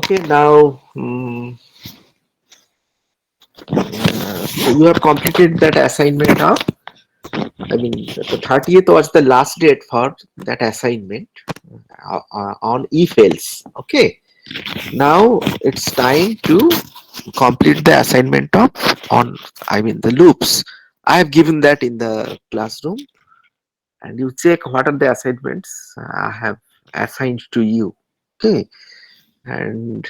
Okay, now so you have completed that assignment of, I mean, the 30th was the last date for that assignment on if else. Okay, now it's time to complete the assignment of on, I mean, the loops. I have given that in the classroom, and you check what are the assignments I have assigned to you. Okay, and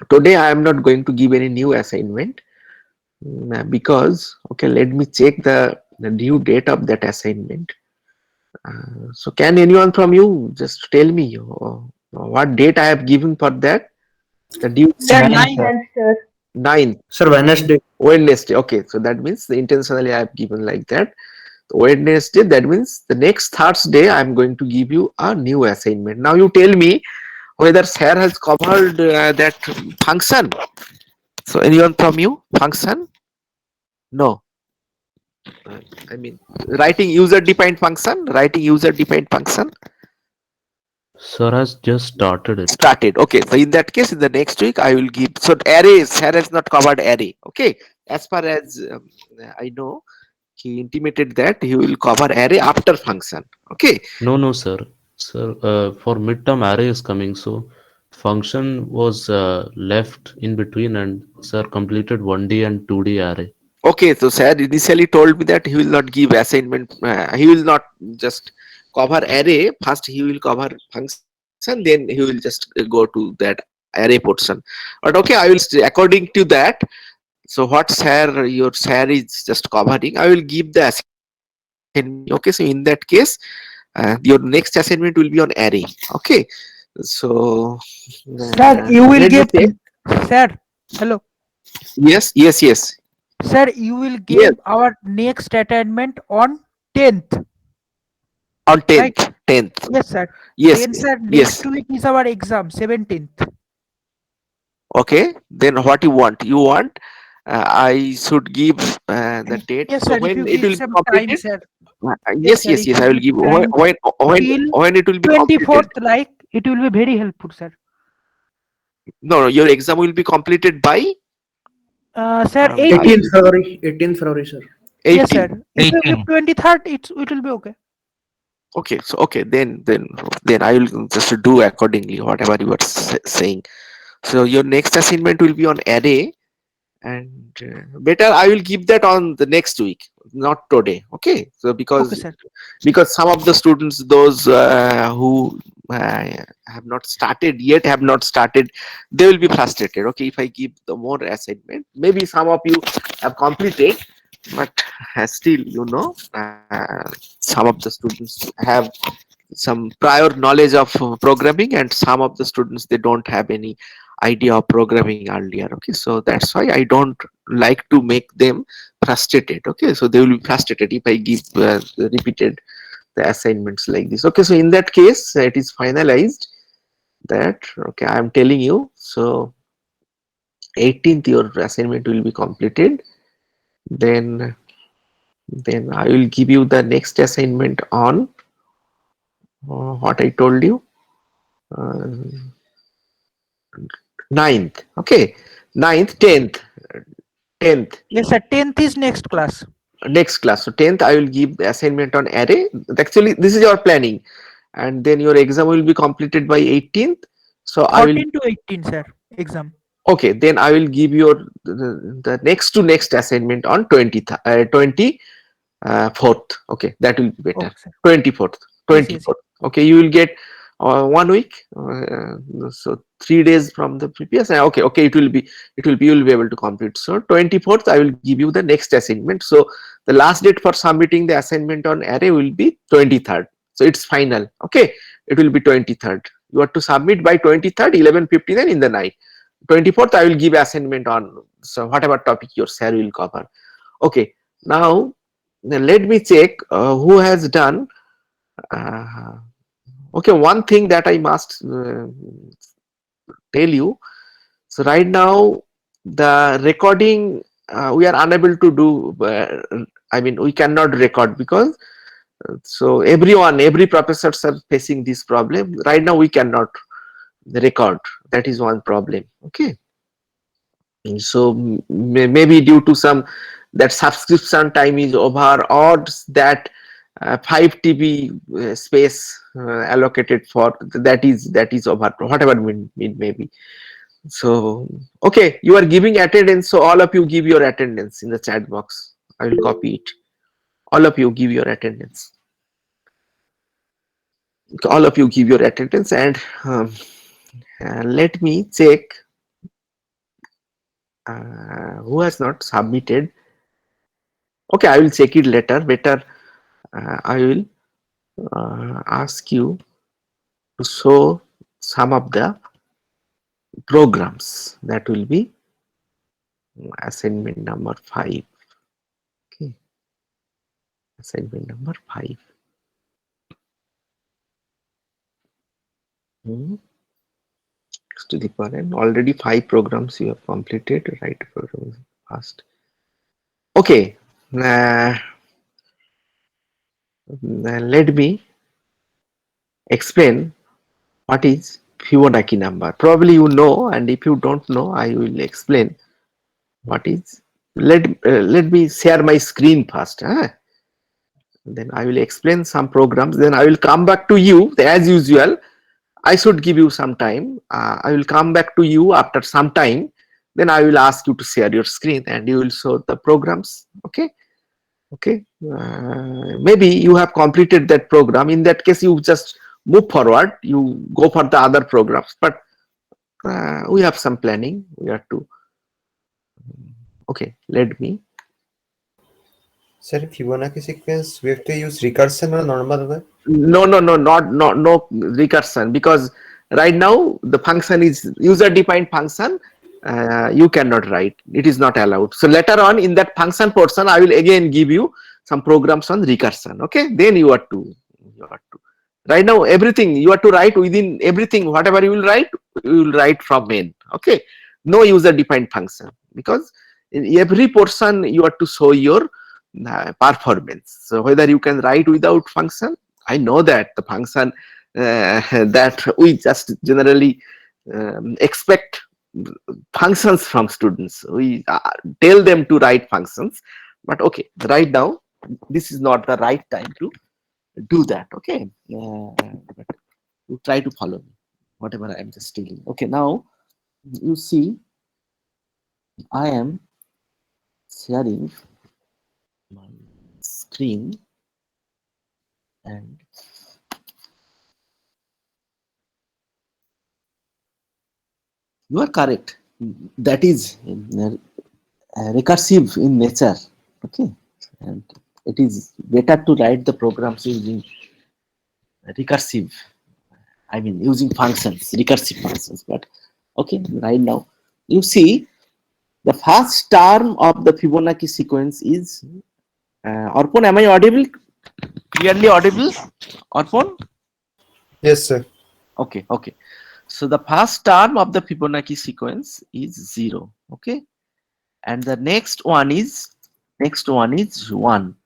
today I am not going to give any new assignment, because okay, let me check the due date of that assignment. So can anyone from you just tell me what date I have given for that, the due Sir, 9, nine. sir. 9th Sir, Wednesday. Wednesday. Okay, so that means intentionally I have given like that. Wednesday, that means the next Thursday I am going to give you a new assignment. Now you tell me whether sir has covered that function. So anyone from you, function? No. I mean, writing user defined function, writing user defined function Sir has just started it. started. Okay, so in that case, in the next week I will give. So array, sir has not covered array. Okay, as far as I know, he intimated that he will cover array after function. Okay, No, no, sir. Sir, for midterm array is coming, so function was left in between, and sir completed 1D and 2D array. okay, so sir initially told me that he will not give assignment, he will not just cover array. First he will cover function, then he will just go to that array portion. But okay, I will according to that. So what sir, your sir is just covering, I will give the assignment to you. Okay, so in that case, your next assignment will be on array. Okay, so Sir, you let will me give. check. Sir, hello. Yes, yes, yes, Sir, you will yes. give our next assignment on 10th, On right? 10th. Yes, sir. Yes, Then, sir, yes. next week is our exam, 17th. Okay, then what you want? You want I should give the date. Yes, So sir. If when you it give will be some time, completed? sir. Yes, Yes, sir. yes, If yes. you I will give give time till when it will be completed. 24th, like, it will be very helpful, sir. No, no, your exam will be completed Sir, by 18th 18th. February. 18th February, sir. Yes, 18. sir. If you give 18. 23rd, it will be okay. Okay, so okay, then I will just do accordingly whatever you are saying. So your next assignment will be on array, and better I will give that on the next week, not today. Okay, so Okay, because sir. some of the students, those who have not started yet, have not started, they will be frustrated. Okay, if I give the more assignment, maybe some of you have completed, but still, some of the students have some prior knowledge of programming, and some of the students, they don't have any idea of programming earlier. Okay, so that's why I don't like to make them frustrated. Okay, so they will be frustrated if I give repeated the assignments like this. Okay, so in that case, it is finalized that, okay, I am telling you, so 18th your assignment will be completed. Then I will give you the next assignment on what I told you, uh, 9th. Okay, 9th, 10th Yes, sir. 10th is next class. next class. So 10th I will give the assignment on array. Actually, this is your planning, and then your exam will be completed by 18th. So I will, 14 to 18, sir. Exam. okay, then I will give your the next to next assignment on 24th. Okay, that will be better. Okay, sir. 24th. Yes, yes. 24th. Okay, you will get 1 week. So 3 days from the previous. Okay, okay, you will be able to complete. So 24th I will give you the next assignment. So the last date for submitting the assignment on array will be 23rd. So it's final. Okay, it will be 23rd. You have to submit by 23rd 11:59 in the night. 24th I will give assignment on, so whatever topic your sir will cover. Okay, now let me check who has done. uh, okay, one thing that I must tell you. So right now the recording, we are unable to do, I mean, we cannot record because so every professors are facing this problem. Right now we cannot the record. That is one problem. Okay. So maybe due to some that subscription time is over, or that 5 TB space allocated for that is over, whatever it may be. So okay, you are giving attendance, so all of you give your attendance in the chat box. I will copy it. All of you give your attendance. All of you give your attendance, and let me check who has not submitted. Okay, I will check it later. Better, I will ask you to show some of the programs. That will be assignment number 5. Okay, assignment number 5. X to the power n. Already 5 programs you have completed. Write programs fast. Okay. Let me explain what is Fibonacci number. Probably you know, and if you don't know, I will explain what is. Let me share my screen first. Then I will explain some programs. Then I will come back to you as usual. I should give you some time. I will come back to you after some time. Then I will ask you to share your screen, and you will show the programs. Okay. Okay. Maybe you have completed that program. In that case, you just move forward. You go for the other programs. But we have some planning. We have to. Okay. Let me. Sir, Fibonacci sequence, we have to use recursion or normal way? No recursion, because right now the function is user defined function. You cannot write, it is not allowed. So later on in that function portion, I will again give you some programs on recursion. Okay, then you are to right now everything you have to write within everything. Whatever you will write from main. Okay, no user defined function, because in every portion you have to show your performance. So whether you can write without function, I know that the function that we just generally expect functions from students. We tell them to write functions, but okay, right now this is not the right time to do that. Okay, but you try to follow me, whatever I am just telling. Okay, now you see, I am sharing my screen, and you are correct. That is recursive in nature. Okay, and it is better to write the programs using recursive. I mean, using functions, recursive functions. But okay, right now you see the first term of the Fibonacci sequence is Arpon. Am I audible? Clearly audible, Arpon? Yes, sir. Okay, okay. So the first term of the Fibonacci sequence is 0. Okay, and the next one is 1.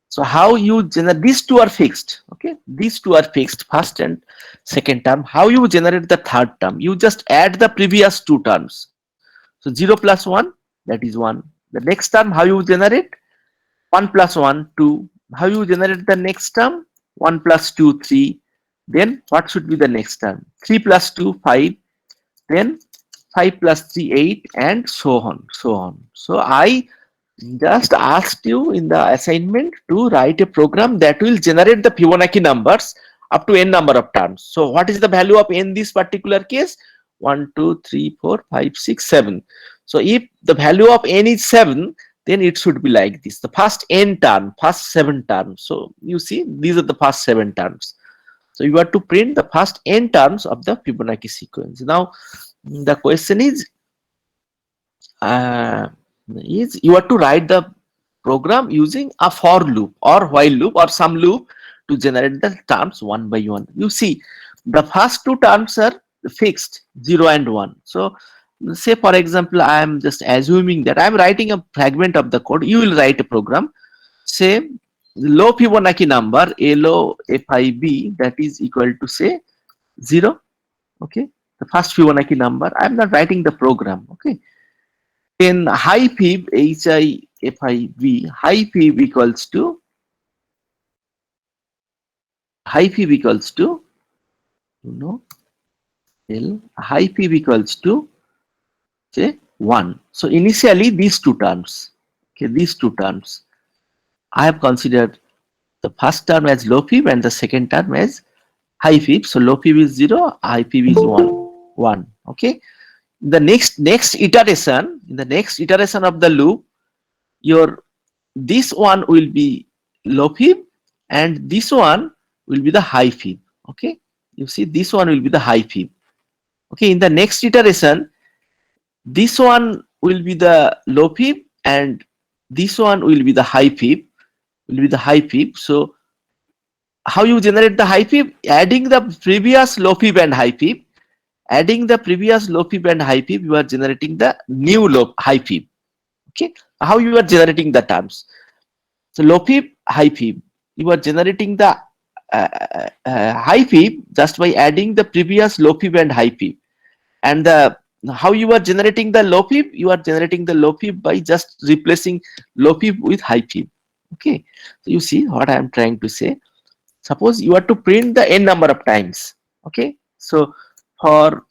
So how you generate, these two are fixed. Okay, these two are fixed, first and second term. How you generate the third term? You just add the previous two terms. So 0 plus 1, that is 1. The next term, how you generate? 1 plus 1, 2. How you generate the next term? 1 plus 2, 3. Then what should be the next term? 3 plus 2, 5. Then 5 plus 3, 8, and so on, so on. So I just asked you in the assignment to write a program that will generate the Fibonacci numbers up to n number of terms. So what is the value of n this particular case? 1, 2, 3, 4, 5, 6, 7. So if the value of n is 7, then it should be like this. The first n term, first 7 terms. So you see, these are the first 7 terms. So you have to print the first n terms of the Fibonacci sequence. Now the question is you have to write the program using a for loop or while loop or some loop to generate the terms one by one. You see, the first two terms are fixed, 0 and 1. So say for example, I am just assuming that I am writing a fragment of the code. You will write a program. Say low Fibonacci number LOFIB, that is equal to say 0. Okay, the first Fibonacci number. I'm not writing the program. Okay. Then high fib, HIFIB, high fib equals to L, high fib equals to say 1. So initially these two terms, okay, these two terms, I have considered the first term as low fib and the second term as high fib. So low fib is 0, high fib is 1. Okay. The next iteration, in the next iteration of the loop, this one will be low fib and this one will be the high fib. Okay. You see, this one will be the high fib. Okay. In the next iteration, this one will be the low fib and this one will be the high fib. So how you generate the high fib? Adding the previous low fib and high fib. You are generating the new high fib. Okay. How you are generating the terms? So low fib, high fib. You are generating the high fib just by adding the previous low fib and high fib. And how you are generating the low fib? You are generating the low fib by just replacing low fib with high fib. Okay. So you see what I am trying to say. Suppose you are to print the n number of times. Okay. So for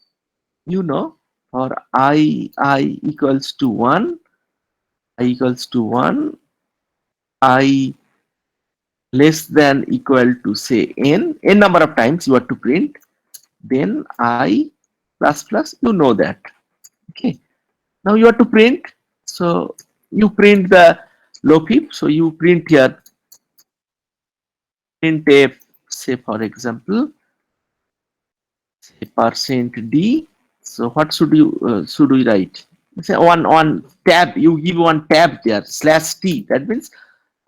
for I equals to 1, I less than equal to say n number of times you are to print, then I plus that. Okay. Now you are to print, so you print the low fib, so you print here printf, say for example, say %d. So what should we write? Say one tab, you give one tab there, /t, that means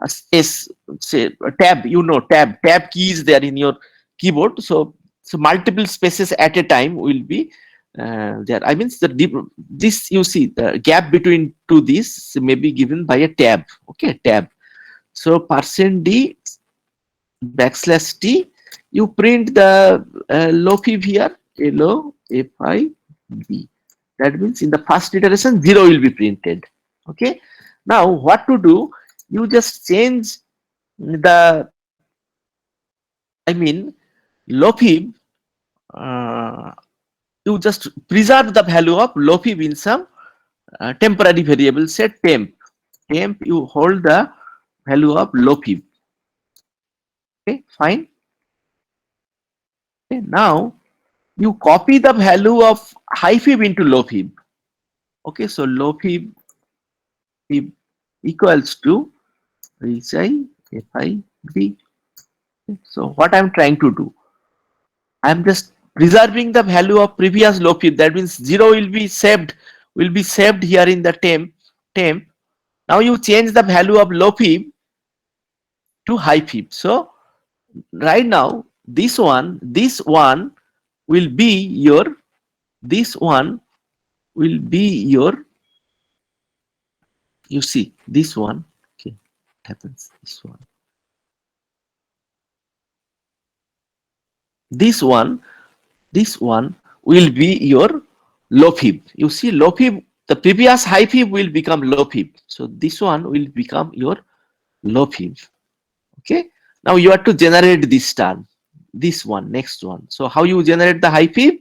a space, say a tab, tab key is there in your keyboard, so multiple spaces at a time will be there. I mean this, you see the gap between two these may be given by a tab. Okay, tab. So %d /t, you print the low fib here, LOFIB. That means in the first iteration 0 will be printed. Okay. Now what to do? You just change the, low fib. You just preserve the value of low fib in some temporary variable, say temp. You hold the value of low fib. Okay, fine. Okay, now you copy the value of high fib into low fib. Okay, so low fib equals to HIFIB. So what I'm trying to do, I'm just preserving the value of previous low fib. That means 0 will be saved here in the temp. Now you change the value of low fib to high fib. So right now this one will be your, you see this one. Okay, what happens? This one will be your low fib. You see, low fib, the previous high fib will become low fib. So this one will become your low fib. Okay. Now you have to generate this term, this one, next one. So how you generate the high fib?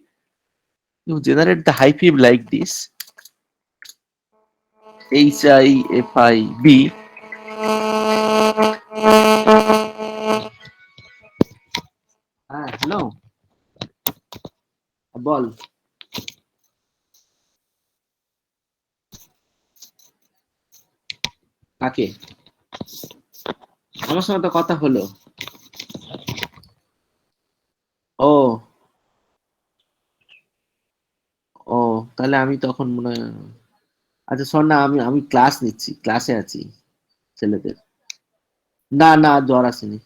You generate the high fib like this. HIFIB. Hello. A ball. কাকে? আমার সঙ্গে তো কথা হলো। ও তাহলে আমি তখন মনে হয়, আচ্ছা শোন না, আমি ক্লাস নিচ্ছি, ক্লাসে আছি ছেলেদের। না জ্বর আসেনি।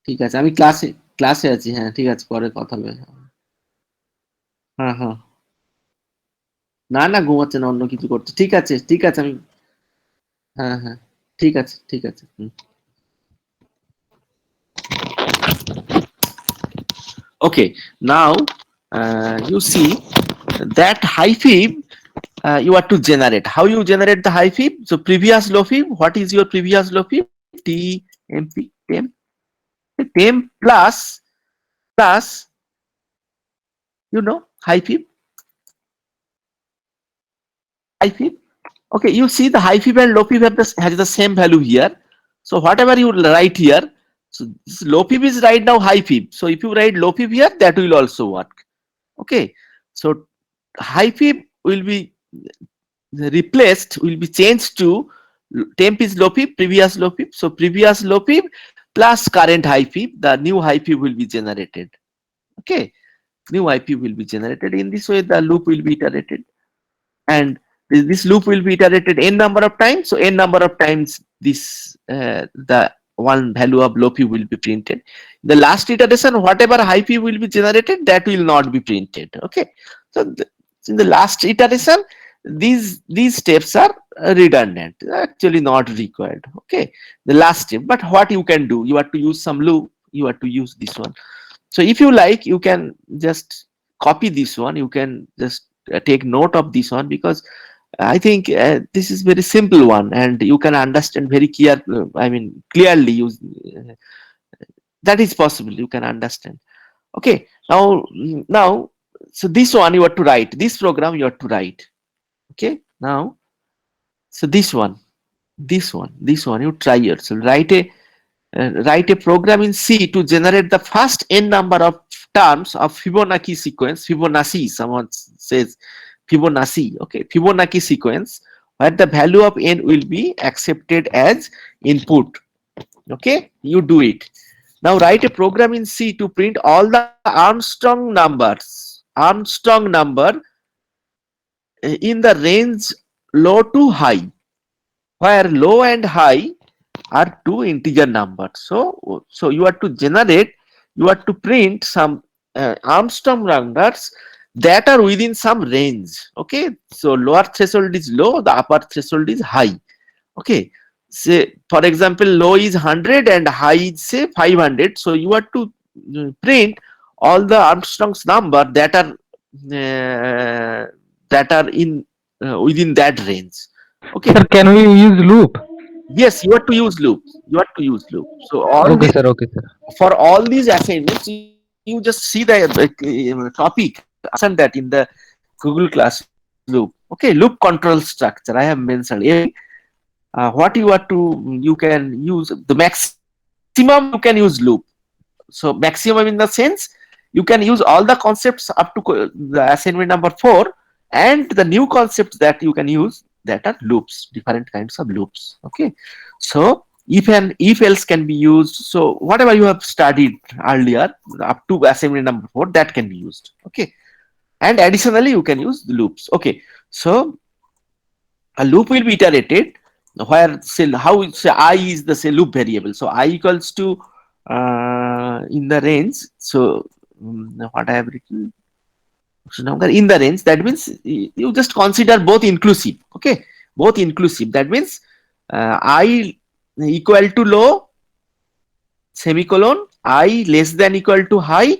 ঠিক আছে আমি ক্লাসে আছি। হ্যাঁ ঠিক আছে, পরে কথা হবে। হ্যাঁ না ঘুমাচ্ছে না, অন্য কিছু করছে। ঠিক আছে আমি, হ্যাঁ ঠিক আছে। Okay, now you see that high fib you are to generate. How you generate the high fib? So previous low fib, what is your previous low fib? TMP, temp plus high fib, high fib. Okay, you see the high fib and low fib have has the same value here. So whatever you write here, so this low fib is right now high fib. So if you write low fib here, that will also work. Okay, so high fib will be replaced, will be changed to temp is low fib, previous low fib. So previous low fib plus current high fib, the new high fib will be generated. Okay, new high fib will be generated. In this way, the loop will be iterated, and this loop will be iterated n number of times. So n number of times this the one value of low fib will be printed. The last iteration, whatever high fib will be generated, that will not be printed. Okay, so in the last iteration, these steps are redundant, actually not required. Okay, the last step. But what you can do, you have to use some loop. You have to use this one. So if you like, you can just copy this one. You can just take note of this one, because I think this is very simple one, and you can understand very clear. I mean, clearly, that is possible. You can understand. Okay. Now, so this one you have to write. This program you have to write. Okay. Now, so this one you try yourself. Write a program in C to generate the first n number of terms of Fibonacci sequence. Fibonacci, someone says Fibonacci. Okay, Fibonacci sequence where the value of n will be accepted as input. Okay, you do it. Now write a program in C to print all the Armstrong number in the range low to high, where low and high are two integer numbers. So you have to generate, you have to print some Armstrong numbers that are within some range. Okay, so lower threshold is low, the upper threshold is high. Okay, say for example, low is 100 and high is say 500. So you have to print all the Armstrong's number that are in within that range. Okay. Sir, can we use loop? Yes, you have to use loop. You have to use loop. So all Okay, these, sir. Okay, sir. for all these assignments, you just see the topic, and that in the Google Classroom. Okay, loop control structure. I have mentioned what you are to. You can use the maximum. You can use loop. So maximum in the sense you can use all the concepts up to the assignment number 4, and the new concepts that you can use, that are loops, different kinds of loops. Okay, so if and if else can be used. So whatever you have studied earlier up to assignment number 4, that can be used. Okay, and additionally you can use the loops. Okay, so a loop will be iterated where say how say I is the say loop variable. So I equals to in the range. So what I have written, in the range, that means you just consider both inclusive. Okay, both inclusive, that means I equal to low, semicolon, I less than equal to high,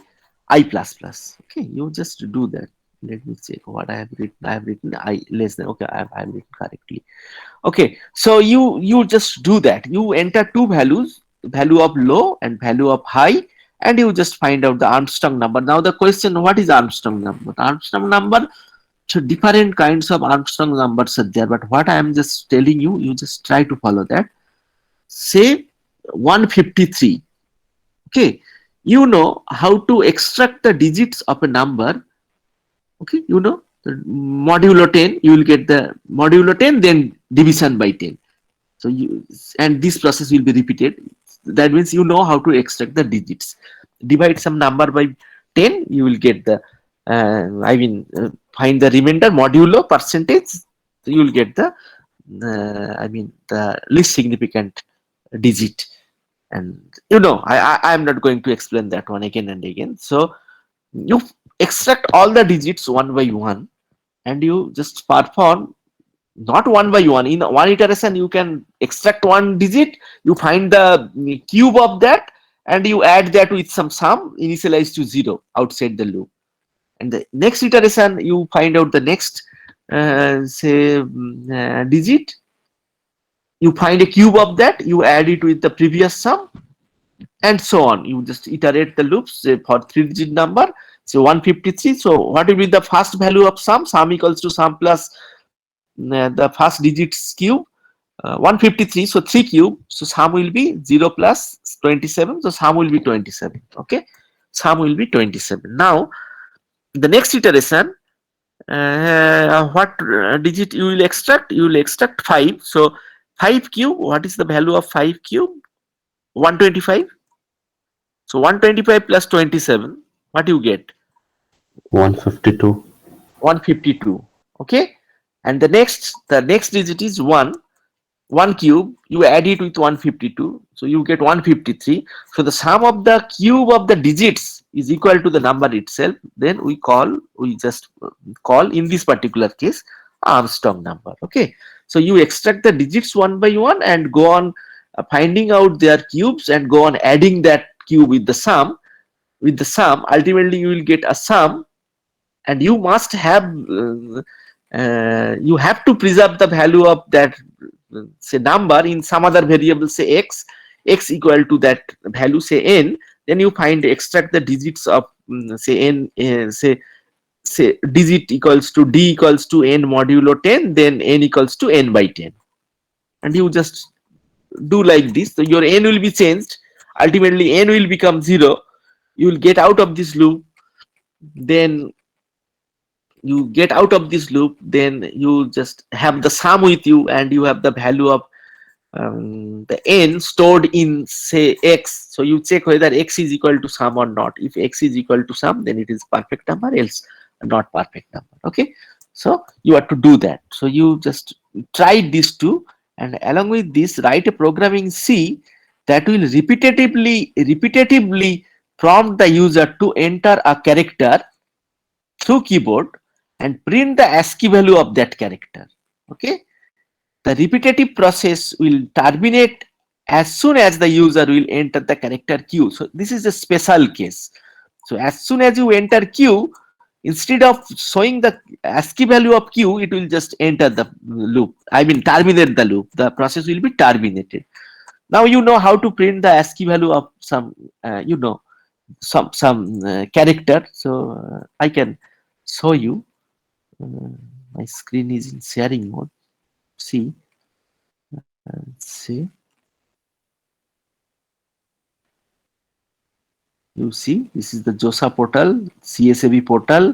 I plus plus. Okay, you just do that. Let me check what I have written. I have written I less than. Okay, I have written correctly. Okay, so you just do that. You enter two values, value of low and value of high, and you just find out the Armstrong number. Now the question, what is Armstrong number? Armstrong number, so different kinds of Armstrong numbers are there, but what I am just telling you, you just try to follow that. Say 153. Okay, you know how to extract the digits of a number. Okay, you know the modulo 10, you will get the modulo 10, then division by 10. So and this process will be repeated. That means you know how to extract the digits. Divide some number by 10, you will get the find the remainder modulo percentage. So you will get the the least significant digit. And I am not going to explain that one again and again. So you extract all the digits one by one, and you just perform not one by one. In one iteration, you can extract one digit, you find the cube of that, and you add that with some sum initialized to 0 outside the loop. And the next iteration, you find out the next digit, you find a cube of that, you add it with the previous sum, and so on. You just iterate the loops for 3-digit number. So 153. So what will be the first value of sum? Sum equals to sum plus the first digit's cube, 153. So 3 cube. So sum will be 0 plus 27. So sum will be 27. Okay, sum will be 27. Now the next iteration, what digit you will extract? You will extract 5. So 5 cube. What is the value of 5 cube? 125. So 125 plus 27, what you get? 152. 152. Okay, and the next digit is 1 cube. You add it with 152, so you get 153. So the sum of the cube of the digits is equal to the number itself. Then we just call in this particular case Armstrong number. Okay, so you extract the digits one by one and go on finding out their cubes and go on adding that cube with the sum. Ultimately you will get a sum, and you must have you have to preserve the value of that say number in some other variable, say x equal to that value, say n. Then you extract the digits of say n, say digit equals to d equals to n modulo 10, then n equals to n by 10, and you just do like this. So your n will be changed, ultimately n will become 0. You will get out of this loop, then you just have the sum with you, and you have the value of the n stored in say x. So you check whether x is equal to sum or not. If x is equal to sum, then it is perfect number, else not perfect number. Okay, so you have to do that. So you just try these two, and along with this write a program in C that will repetitively prompt the user to enter a character through keyboard and print the ASCII value of that character. Okay, the repetitive process will terminate as soon as the user will enter the character Q. So this is a special case. So as soon as you enter Q, instead of showing the ASCII value of Q, it will just enter the loop. I mean terminate the loop. The process will be terminated. Now you know how to print the ASCII value of some character. So I can show you. My screen is in sharing mode. See. You see, this is the JOSA portal, CSAB portal.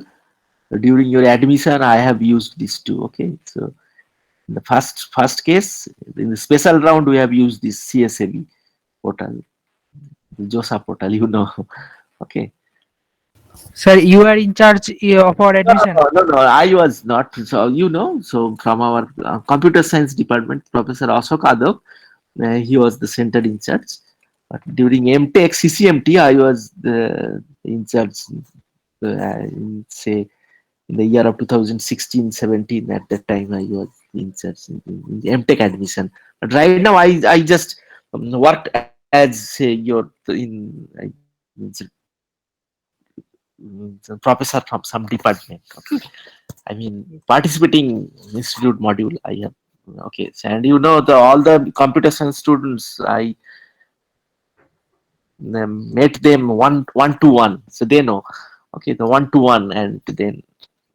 During your admission, I have used these two. Okay, so in the first case, in the special round, we have used this CSAB portal, the JOSA portal. You know, okay. Sir, you are in charge of our admission. No, I was not. So so from our computer science department, Professor Ashok Adab, he was the center in charge. But during Mtech CCMT, I was in charge. Say in the year of 2016-17. At that time, I was in charge in the Mtech admission. But right now, I just worked as say professor from some department. Okay, I mean participating institute module I have. Okay, and all the computer science students, I met them one to one, so they know. Okay, the 1-to-1, and then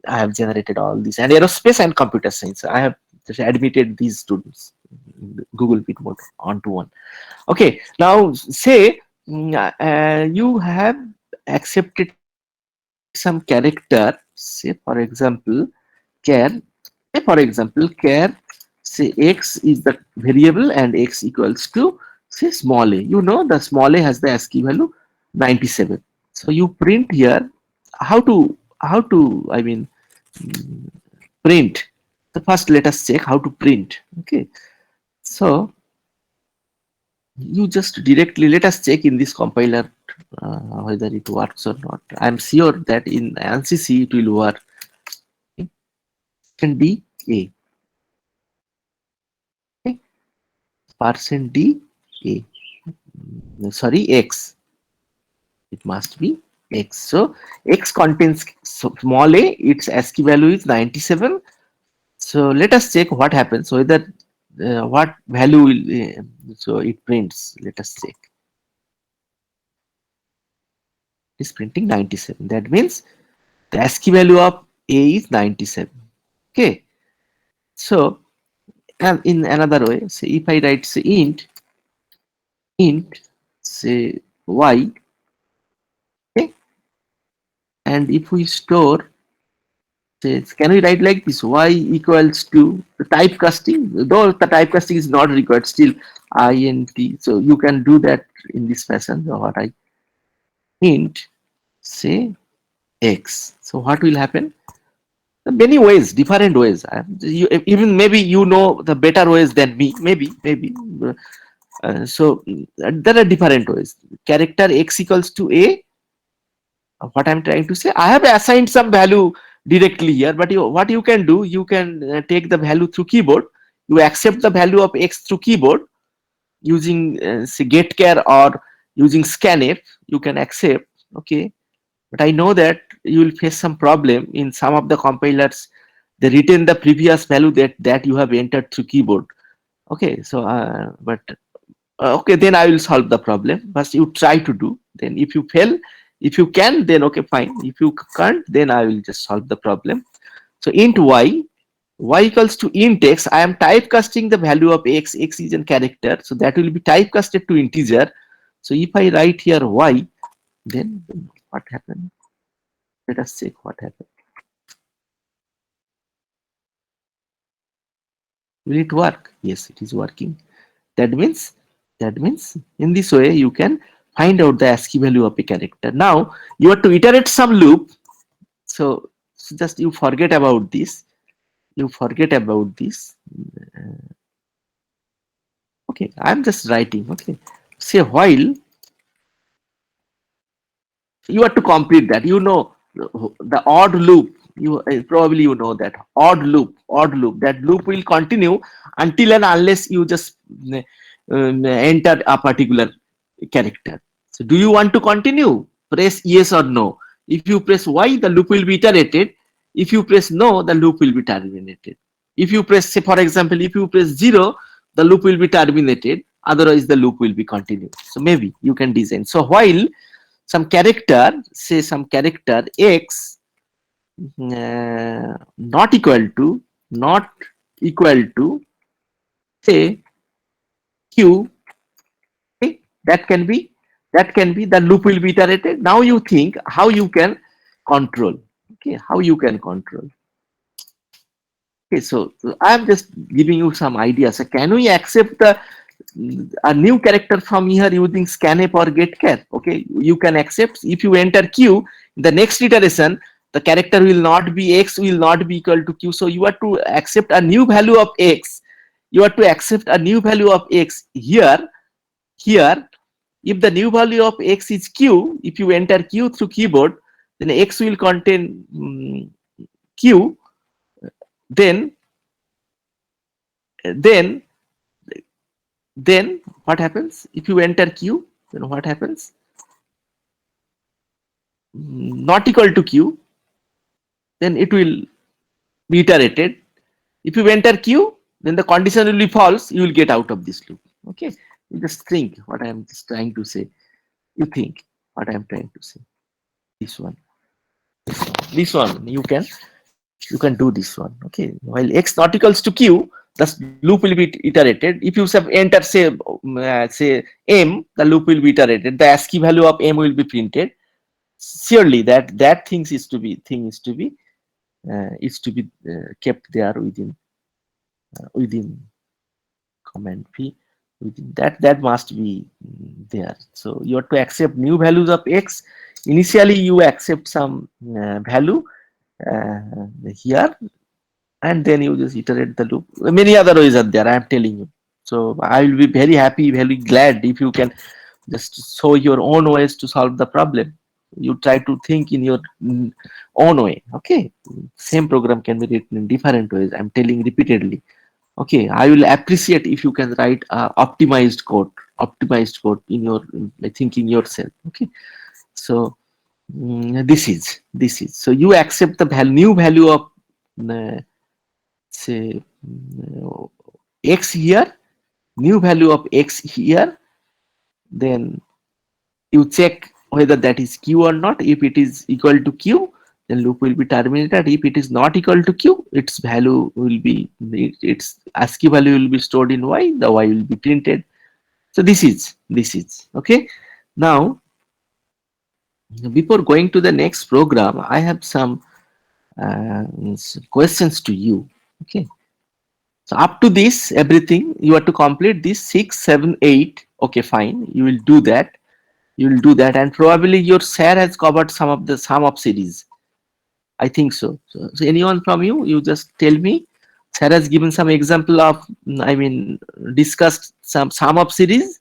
I have generated all these, and aerospace and computer science. I have just admitted these students in the Google Meet mode 1-to-1. Okay, now say you have accepted some character. Say for example, char. Say x is the variable and x equals to say small a. The small a has the ASCII value 97. So you print here. How to I mean print. So first let us check how to print. Okay, so you just directly let us check in this compiler whether it works or not. I am sure that in ANSYS it will work. Can be a. Okay. %d a, sorry, x. It must be x. So x contains small a, its ASCII value is 97. So let us check what happens, whether what value will so it prints. Let us check. It's printing 97. That means the ASCII value of a is 97. Okay. So and in another way, say if I write say int say y, okay, and if we store, say, can we write like this, y equals to the typecasting, though the typecasting is not required, still int, so you can do that in this fashion. So what I int say x, so what will happen? Many ways, different ways. Even maybe you know the better ways than me, maybe so there are different ways. Character x equals to a, what I'm trying to say, I have assigned some value directly here, but what you can do, you can take the value through keyboard. You accept the value of x through keyboard using say getchar or using scanf. You can accept, okay, but I know that you will face some problem in some of the compilers. They retain the previous value that you have entered through keyboard. Okay, so but okay, then I will solve the problem. But you try to do. Then if you fail, if you can, then okay, fine. If you can't, then I will just solve the problem. So int y equals to int x. I am typecasting the value of x. X is a character, so that will be typecasted to integer. So if I write here y, then what happened? Let us check what happened. Will it work? Yes, it is working. That means in this way you can find out the ASCII value of a character. Now you have to iterate some loop. So just you forget about this. You forget about this. Okay, I'm just writing. Okay, say while, you have to complete that. You know the odd loop. You probably you know that odd loop. That loop will continue until and unless you just enter a particular character. So do you want to continue? Press yes or no. If you press Y, the loop will be iterated. If you press no, the loop will be terminated. If you press, say for example, if you press 0, the loop will be terminated. Otherwise, the loop will be continued. So maybe you can design. So while some character, say some character x not equal to say q, okay, that can be the loop will be iterated. Now you think how you can control, okay, how you can control. Okay, so I am just giving you some ideas. So can we accept the a new character from here using scanf or getchar? Okay, you can accept. If you enter q, in the next iteration, the character will not be x, will not be equal to q. So you have to accept a new value of x. You have to accept a new value of x here. If the new value of x is q, if you enter q through keyboard, then x will contain q. Then what happens? If you enter q, then what happens? Not equal to q, then it will be iterated. If you enter q, then the condition will be false. You will get out of this loop. Okay, you just think what I am just trying to say. You think what I am trying to say. This one you can do this one. Okay, while x not equals to q, the loop will be iterated. If you have enter say m, the loop will be iterated. The ASCII value of m will be printed. Surely that thing is to be kept there within command p. Within that must be there. So you have to accept new values of x. Initially you accept some value here, and then you just iterate the loop. Many other ways are there, I am telling you. So I will be very happy, very glad if you can just show your own ways to solve the problem. You try to think in your own way. Okay, same program can be written in different ways. I'm telling repeatedly. Okay, I will appreciate if you can write optimized code in your thinking yourself. Okay, So this is so you accept the new value of say x here, new value of x here, then you check whether that is q or not. If it is equal to q, then loop will be terminated. If it is not equal to q, its value will be, its ASCII value will be stored in y, the y will be printed. So this is okay. Now before going to the next program, I have some questions to you. Okay, so up to this everything you have to complete this 6 7 8. Okay, fine, you will do that, and probably your sir has covered some of the sum of series. I think so. So anyone from you, you just tell me. Sir has given some example of, I mean, discussed some sum of series.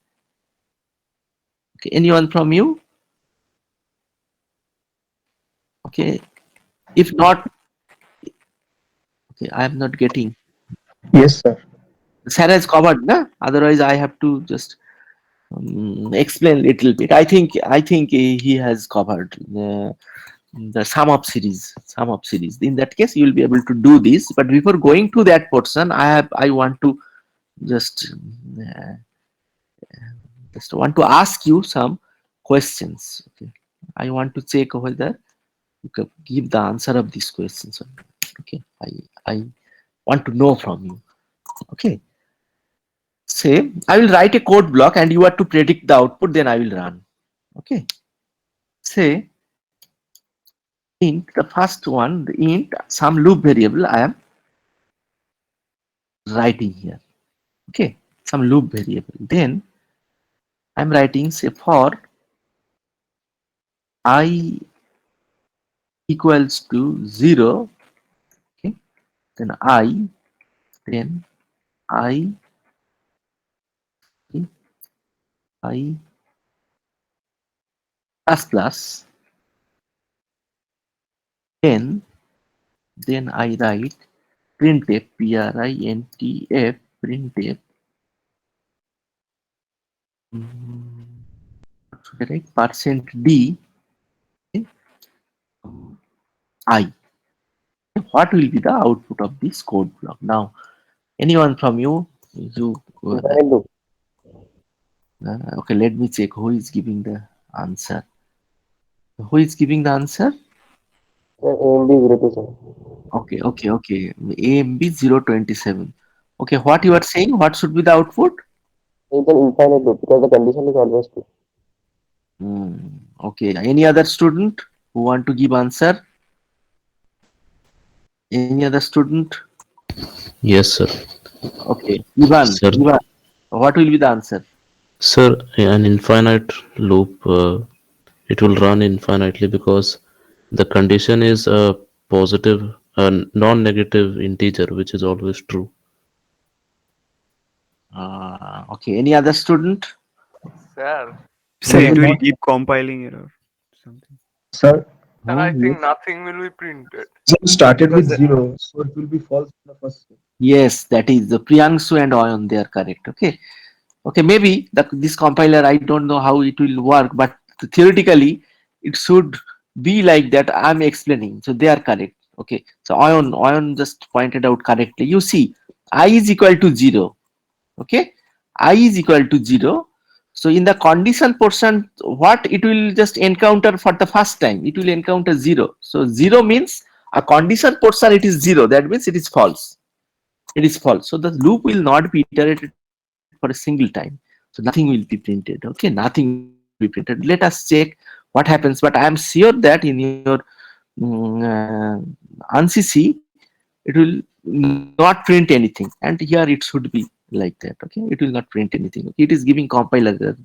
Okay, anyone from you? Okay, if not, okay, I am not getting. Yes, sir. Sir has covered, na? Otherwise I have to just explain little bit. I think he has covered the sum of series. In that case, you will be able to do this. But before going to that portion, I want to just want to ask you some questions. Okay, I want to check whether you can give the answer of these questions. Okay, I want to know from you. Okay, say I will write a code block and you are to predict the output, then I will run. Okay, say int, the first one, the int some loop variable I am writing here. Okay, some loop variable. Then I'm writing, say, for I equals to 0. Okay, then I okay, I plus, then I write printf, printf, printf, what should I write, %d, okay, I. What will be the output of this code block? Now, anyone from you, Infinite loop. okay, let me check who is giving the answer. Who is giving the answer? Sir, AMD 027. Okay. AMB 027. Okay, what you are saying? What should be the output? It's an infinite loop because the condition is always true. Okay. Any other student who want to give answer? Any other student? Yes, sir. Okay. Ivan, Sir, what will be the answer? sir, an infinite loop, it will run infinitely because the condition is a positive, a non-negative integer, which is always true. Okay. Any other student? Sir, Sir, it Sir, will not- keep compiling error. Something. Sir, sir, I think nothing will be printed. started with Because 0, so it will be false in the first step. Yes, that is the Priyangshu and Ayan. They are correct. Okay. Okay. Maybe this compiler, I don't know how it will work, but theoretically, it should be like that. I'm explaining. So they are correct. Okay. So Ayan just pointed out correctly. You see, I is equal to 0. Okay, I is equal to 0. So in the condition portion, what it will just encounter for the first time, it will encounter 0. So 0 means a condition portion, it is 0. That means it is false. It is false. So the loop will not be iterated for a single time. So nothing will be printed. Okay, nothing will be printed. Let us check what happens. But I am sure that in your ANSYS, it will not print anything, and here it should be like that. Okay, it will not print anything. Okay? It is giving compiler error.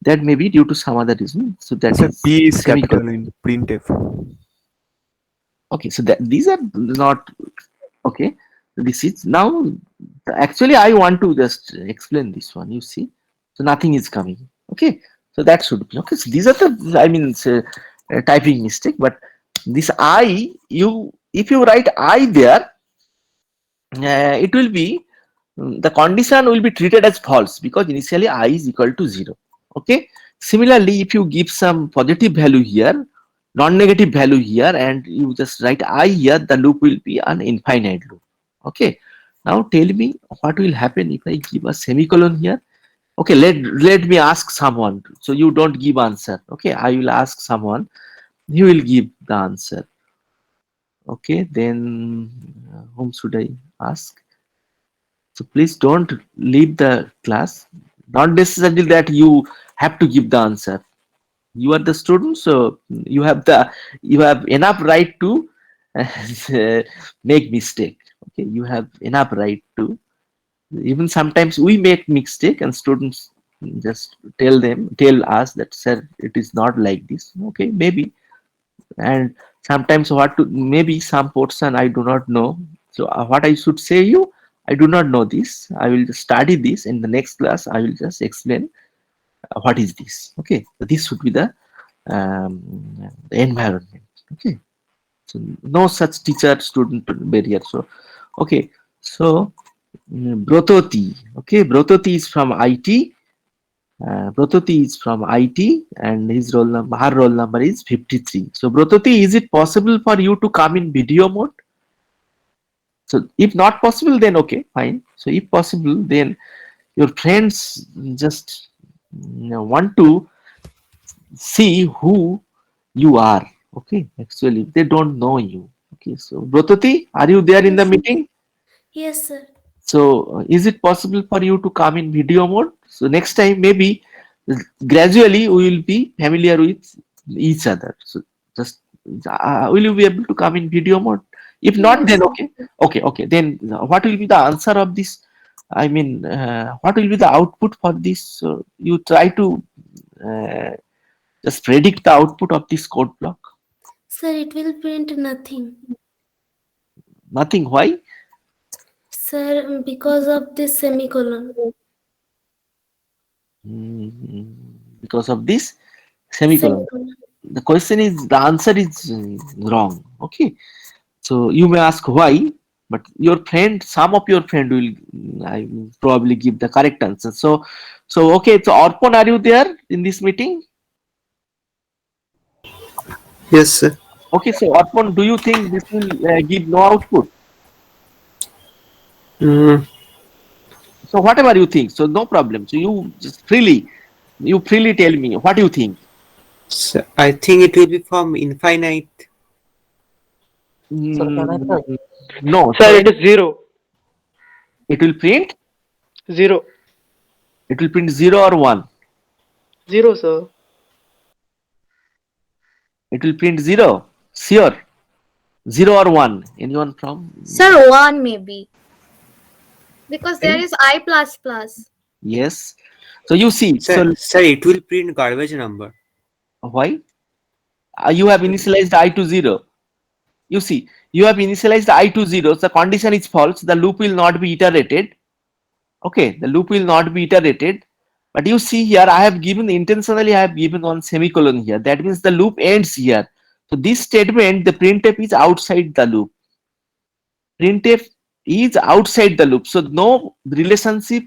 That may be due to some other reason. So that Sir, is P is semi. capital in printf. Okay, so that these are not okay. This is now actually I want to just explain this one. You see, so nothing is coming. Okay, so that should be okay. So these are the, I mean, it's a typing mistake, but this I, you, if you write I there, it will be the condition will be treated as false because initially I is equal to 0. Okay, Similarly, if you give some positive value here, non-negative value here, and you just write I here, the loop will be an infinite loop. Okay. Now tell me what will happen if I give a semicolon here. Okay, let me ask someone. So you don't give answer. Okay, I will ask someone. He will give the answer. Okay, then whom should I ask? So please don't leave the class. Not necessarily that you have to give the answer. You are the student, so you have enough right to make mistake. Okay, you have enough right to. Even sometimes we make mistake, and students just tell us that, sir, it is not like this. Okay, maybe. And sometimes what to, maybe some portion I do not know. So what I should say you, I do not know this. I will just study this in the next class. I will just explain what is this. Okay, so this should be the environment. Okay, so no such teacher student barrier. So okay, so Brototi. Okay, Brototi is from IT. Brototi is from IT, and his roll number, her roll number is 53. So Brototi, is it possible for you to come in video mode? So if not possible, then okay, fine. So if possible, then your friends just want to see who you are. Okay, actually they don't know you. Okay, so Brototi, are you there in the Yes. meeting? Yes, sir. So is it possible for you to come in video mode? So next time maybe gradually we will be familiar with each other. So just will you be able to come in video mode? If not, Yes. then okay. Okay. Then what will be the answer of this? I mean, what will be the output for this? So you try to uh, just predict the output of this code block. Sir, it will print nothing. Nothing. Why? Sir, because of this semicolon. Because of this semicolon. The question is, the answer is wrong. Okay, so you may ask why, but your friend, some of your friend will I will probably give the correct answer. So okay, so Arpon, are you there in this meeting? Yes, sir. Okay, so Arpon, do you think this will give no output? Mm, So whatever you think, so no problem. So you freely tell me what you think. sir, I think it will be from infinite. Sir, can I try? No, Sir, so it is 0. it will print 0. zero or one. 0, sir. It will print zero. Sure. 0 or 1. Anyone from? Sir, one maybe. Because there Okay. is I plus plus. Yes. So you see, Sir, it will print garbage number. why? You have initialized I to 0. You see, you have initialized I to 0. The condition is false. The loop will not be iterated. Okay, the loop will not be iterated. But you see here, I have given intentionally, I have given one semicolon here. That means the loop ends here. So this statement, the printf is outside the loop. Printf is outside the loop. So no relationship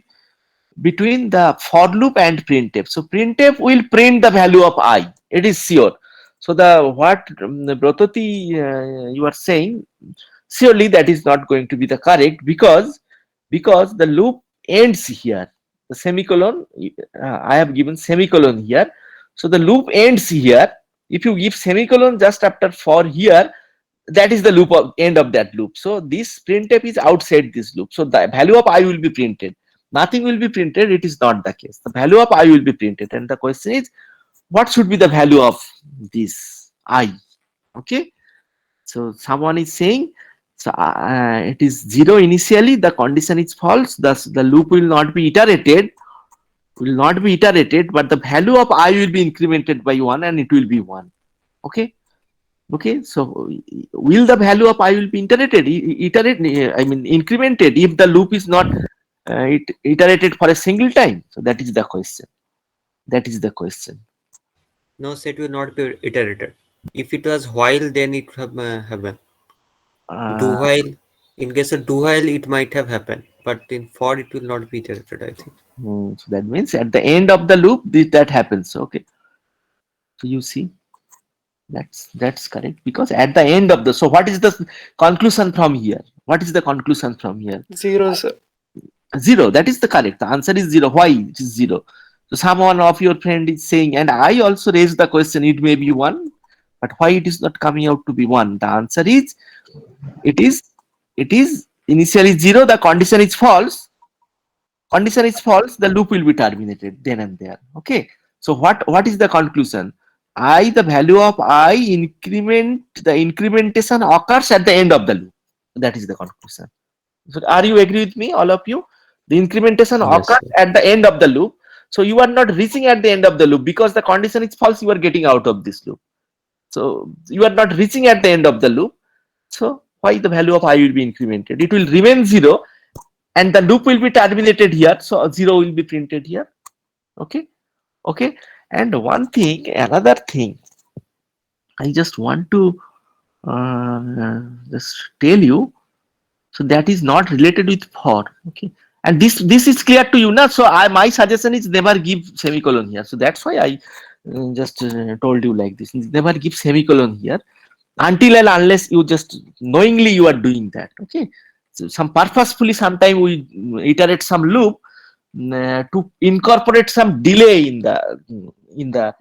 between the for loop and printf. So printf will print the value of I. It is sure. So the what Brototi you are saying, surely that is not going to be the correct because the loop ends here. The semicolon I have given semicolon here. So the loop ends here. If you give semicolon just after for here, that is the loop of end of that loop. So this printf is outside this loop. So the value of I will be printed. Nothing will be printed. It is not the case. The value of I will be printed. And the question is, what should be the value of this I? Okay. So someone is saying, so it is 0 initially. The condition is false. Thus the loop will not be iterated. But the value of I will be incremented by 1 and it will be 1. Okay. Okay, so will the value of I will be incremented if the loop is not iterated for a single time? So that is the question. No, sir, it will not be iterated. If it was while, then it have happened. Do while, in case of do while, it might have happened, but in for it will not be iterated, I think. So that means at the end of the loop, that happens. Okay. So you see, that's correct, because at the end of the, so what is the conclusion from here? What is the conclusion from here? 0, sir. 0. That is the correct. The answer is 0. Why it is 0? So someone of your friend is saying, and I also raised the question, it may be 1, but why it is not coming out to be 1? The answer is, it is initially 0. The condition is false. Condition is false. The loop will be terminated then and there. Okay. So what is the conclusion? The value of I increment, the incrementation occurs at the end of the loop. That is the conclusion. So are you agree with me, all of you? The incrementation Yes, occurs sir. at the end of the loop. So you are not reaching at the end of the loop because the condition is false. You are getting out of this loop. So you are not reaching at the end of the loop. So why the value of I will be incremented? It will remain 0 and the loop will be terminated here. So 0 will be printed here. Okay. Okay. And another thing, I just want to just tell you. So that is not related with for. Okay. And this is clear to you now. So my suggestion is never give semicolon here. So that's why I just told you like this. Never give semicolon here until and unless you just knowingly you are doing that. Okay. So some purposefully sometime we iterate some loop to incorporate some delay in the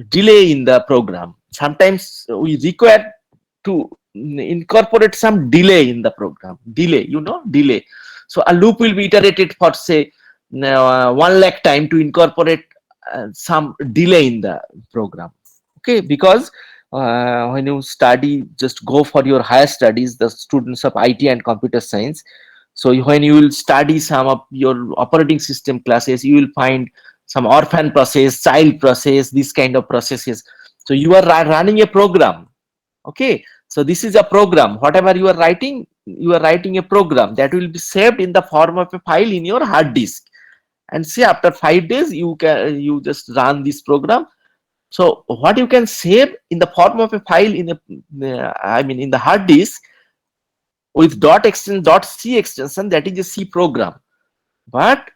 delay in the program. Sometimes we require to incorporate some delay in the program. Delay. So a loop will be iterated for say 1 lakh time to incorporate some delay in the program. Okay, because when you study, just go for your higher studies, the students of IT and computer science. So when you will study some of your operating system classes, you will find some orphan process, child process, this kind of processes. So you are running a program. Okay, so this is a program. Whatever you are writing a program that will be saved in the form of a file in your hard disk. And say after 5 days you just run this program. So what you can save in the form of a file in in the hard disk with .c extension, that is a C program. But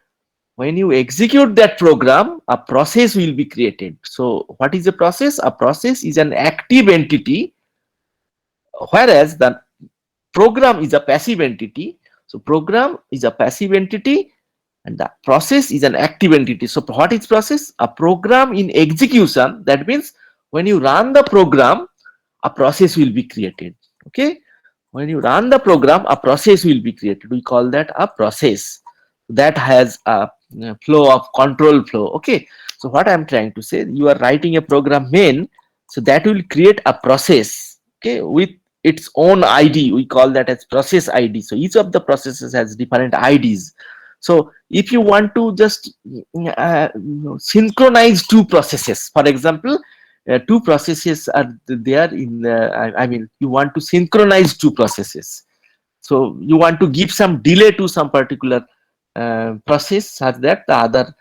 when you execute that program, a process will be created. So what is a process? A process is an active entity, whereas the program is a passive entity. So program is a passive entity and the process is an active entity. So what is process? A program in execution. That means when you run the program, a process will be created. Okay. When you run the program, a process will be created. We call that a process that has a flow of control flow. Okay. So what I'm trying to say, you are writing a program main, so that will create a process. Okay, with its own ID. We call that as process ID. So each of the processes has different IDs. So if you want to just synchronize two processes, for example, two processes are there in you want to synchronize two processes. So you want to give some delay to some particular process such that the other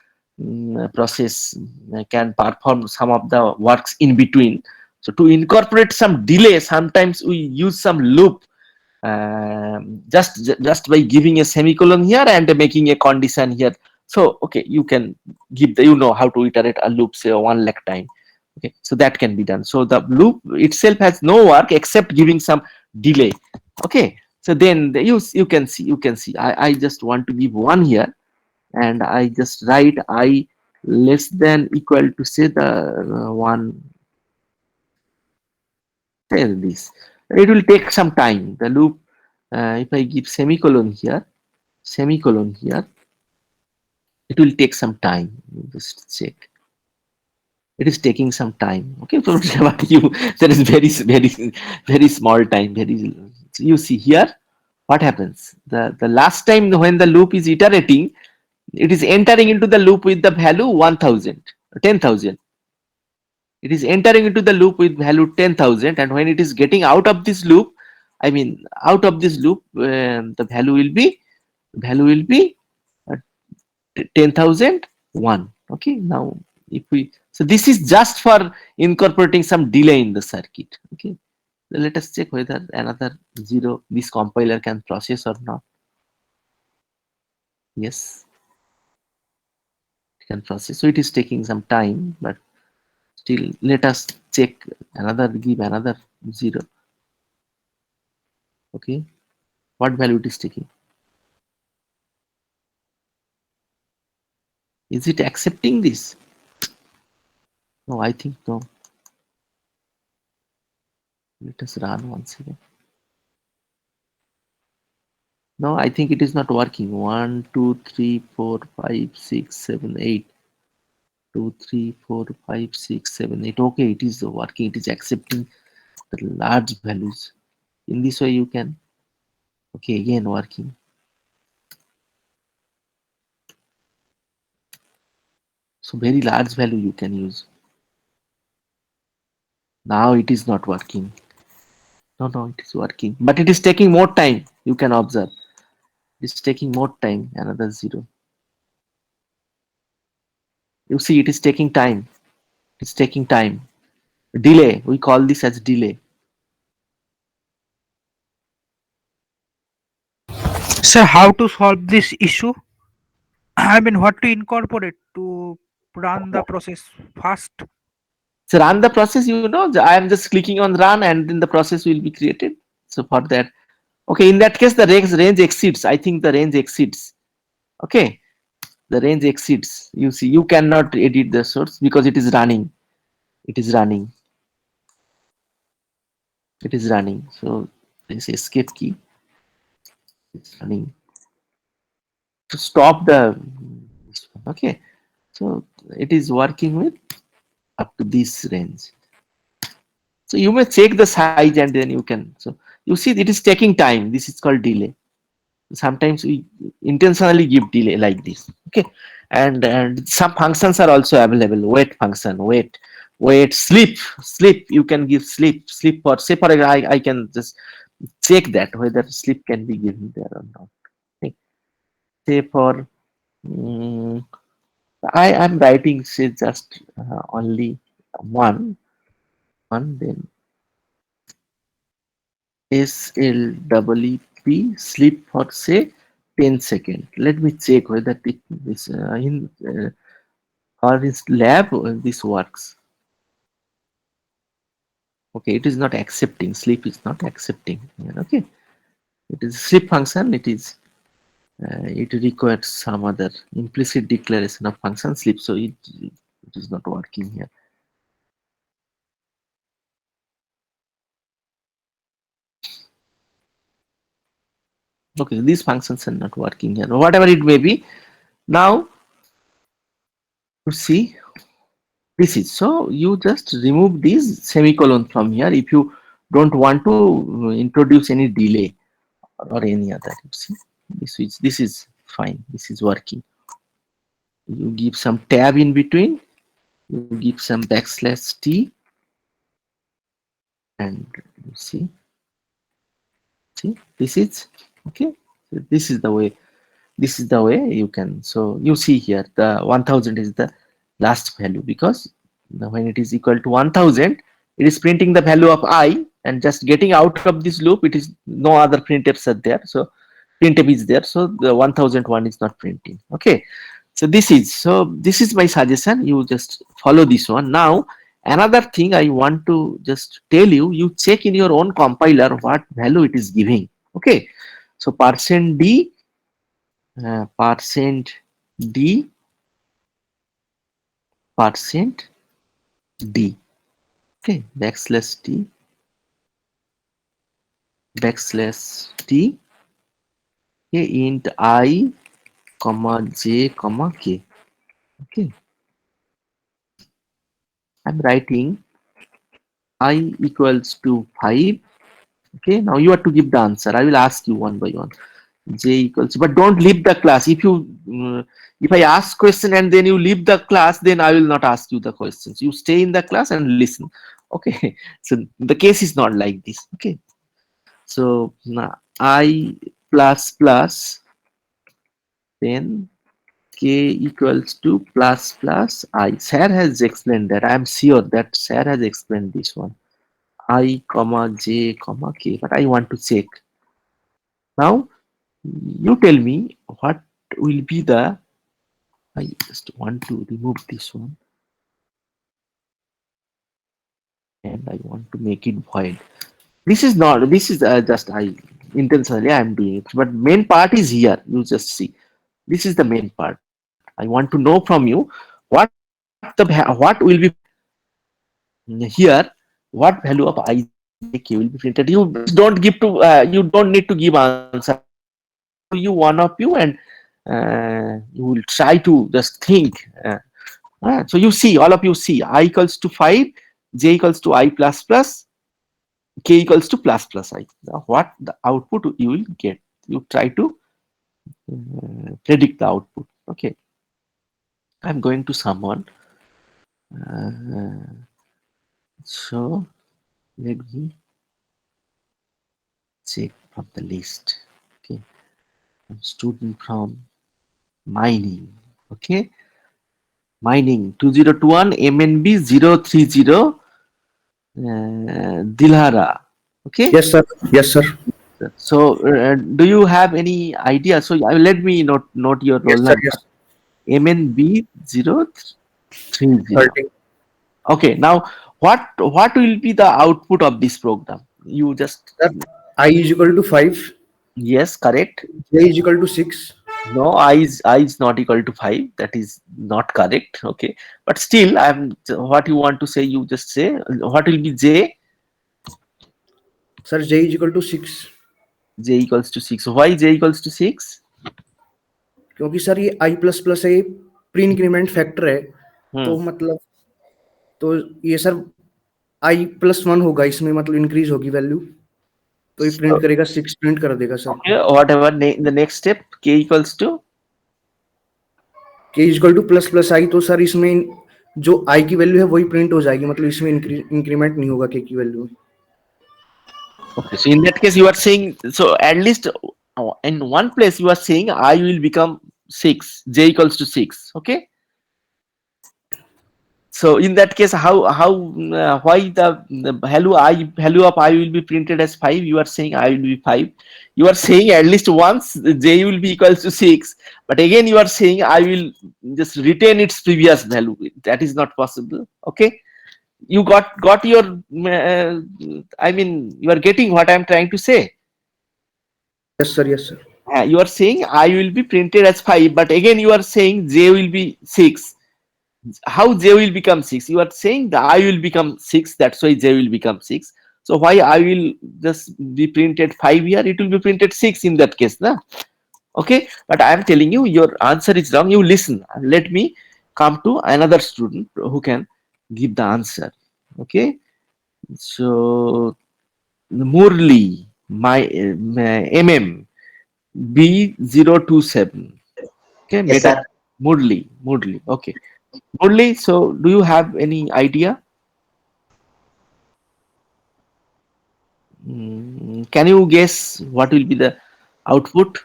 process can perform some of the works in between. So to incorporate some delay, sometimes we use some loop, just by giving a semicolon here and making a condition here. So okay, you can give how to iterate a loop, say 1 lakh time. Okay, so that can be done. So the loop itself has no work except giving some delay. Okay, so then you can see I just want to give 1 here, and I just write I less than equal to say the 1. Tell this. It will take some time. The loop, if I give semicolon here, it will take some time. Just check. It is taking some time. Okay, so there is very small time. So you see here what happens. The last time when the loop is iterating, it is entering into the loop with the value 1000, 10,000. It is entering into the loop with value 10,000, and when it is getting out of this loop, the value will be 10,001. Okay, now if we, so this is just for incorporating some delay in the circuit. Okay, so let us check whether another 0 this compiler can process or not. Yes, it can process. So it is taking some time, but still let us check another, give another 0. Okay, what value it is taking? Is it accepting this? No, I think no. Let us run once again. No, I think it is not working. 1, 2, 3, 4, 5, 6, 7, 8. 2, 3, 4, 5, 6, 7, 8. Okay, it is working. It is accepting the large values. In this way, you can. Okay, again working. So very large value you can use. Now it is not working. No, it is working. But it is taking more time. You can observe. It is taking more time. Another 0. You see, it is taking time. It's taking time. Delay. We call this as delay. Sir, how to solve this issue? I mean, what to incorporate to run the process fast? So run the process, I am just clicking on run and then the process will be created. So for that, okay, in that case, the range exceeds. I think the range exceeds. Okay, the range exceeds. You see, you cannot edit the source because it is running. It is running. It is running. So this escape key. It's running. To stop the. Okay, so it is working with up to this range. So you may check the size and then you can. So you see, it is taking time. This is called delay. Sometimes we intentionally give delay like this. Okay, and some functions are also available. Wait function, wait, sleep. You can give sleep for, say for example, I can just check that whether sleep can be given there or not. Okay. Say for I am writing, say just only one then SLEEP sleep for say 10 seconds. Let me check whether this in or is lab this works. Okay, it is not accepting. Sleep is not accepting. Okay, it is sleep function. It requires some other implicit declaration of function sleep. So it is not working here. Okay, these functions are not working here. Whatever it may be, now you see this is, so you just remove this semicolon from here if you don't want to introduce any delay or any other. You see, this is fine. This is working. You give some tab in between. You give some \t, and you see this is okay. So this is the way. This is the way you can. So you see here the 1000 is the last value because when it is equal to 1000, it is printing the value of I, and just getting out of this loop, it is no other printfs are there. So printf is there. So the 1001 is not printing. Okay. So this is my suggestion. You just follow this one. Now another thing I want to just tell you, you check in your own compiler what value it is giving. Okay. So %d percent d percent d. Okay, \t okay, int I comma j comma k. Okay, I'm writing I equals to 5. Okay, now you have to give the answer. I will ask you one by one. J equals, but don't leave the class. If I ask question and then you leave the class, then I will not ask you the questions. You stay in the class and listen. Okay, so the case is not like this. Okay, so now I plus plus then k equals to plus plus I. Sir has explained that. I am sure that Sir has explained this one. I comma j comma k, but I want to check. Now you tell me what will be the, I just want to remove this one and I want to make it void. This is not, this is just I intentionally I am doing it, but main part is here. You just see, this is the main part. I want to know from you what what will be here, what value of I J K will be printed. You don't give to you don't need to give answer. You one of you and you will try to just think. So you see, all of you see, I equals to 5, j equals to I plus plus, k equals to plus plus I. Now what the output you will get? You try to predict the output. Okay, I'm going to someone. So let me check from the list. Okay, student from mining. Okay, mining 2021 MNB 030 Dilhara. Okay. Yes, sir. Yes, sir. So, do you have any idea? So, let me note your roll Yes, sir. number. Yes. MNB 030. 30. Okay. Now, what will be the output of this program? You just Sir, I is equal to 5. yes, correct. J is equal to 6. No, I is not equal to 5. That is not correct. Okay, but still, I'm. What you want to say? You just say what will be J? Sir, J is equal to 6. J equals to 6. Why J equals to 6? क्योंकि sir ये I plus plus है, pre increment factor है, तो मतलब तो ये sir I plus 1 होगा, इसमें मतलब इंक्रीज होगी वैल्यू, तो ये प्रिंट करेगा 6 प्रिंट कर देगा sir. Okay, whatever the next step, K equals to K is equal two plus plus I, तो सर इसमें जो I की वैल्यू है वही प्रिंट हो जाएगी, मतलब इसमें इंक्रीमेंट नहीं होगा K की वैल्यू में. okay. So in that case, you are saying, so at least in one place you are saying I will become 6, J equals to 6. Okay. So in that case, how why the value of I will be printed as 5? You are saying I will be 5. You are saying at least once J will be equals to 6, but again you are saying I will just retain its previous value. That is not possible. Okay, you got your I mean, you are getting what I am trying to say. Yes sir, yes sir. You are saying I will be printed as 5, but again you are saying J will be 6. How J will become 6? You are saying that I will become 6, that's why J will become 6. So why I will just be printed 5 here? It will be printed 6 in that case, na? Okay, but I am telling you your answer is wrong. You listen, let me come to another student who can give the answer. Okay, so Murli, my MM B027. Okay, Yes, sir. Murli. Okay, Murli, so do you have any idea? Can you guess what will be the output?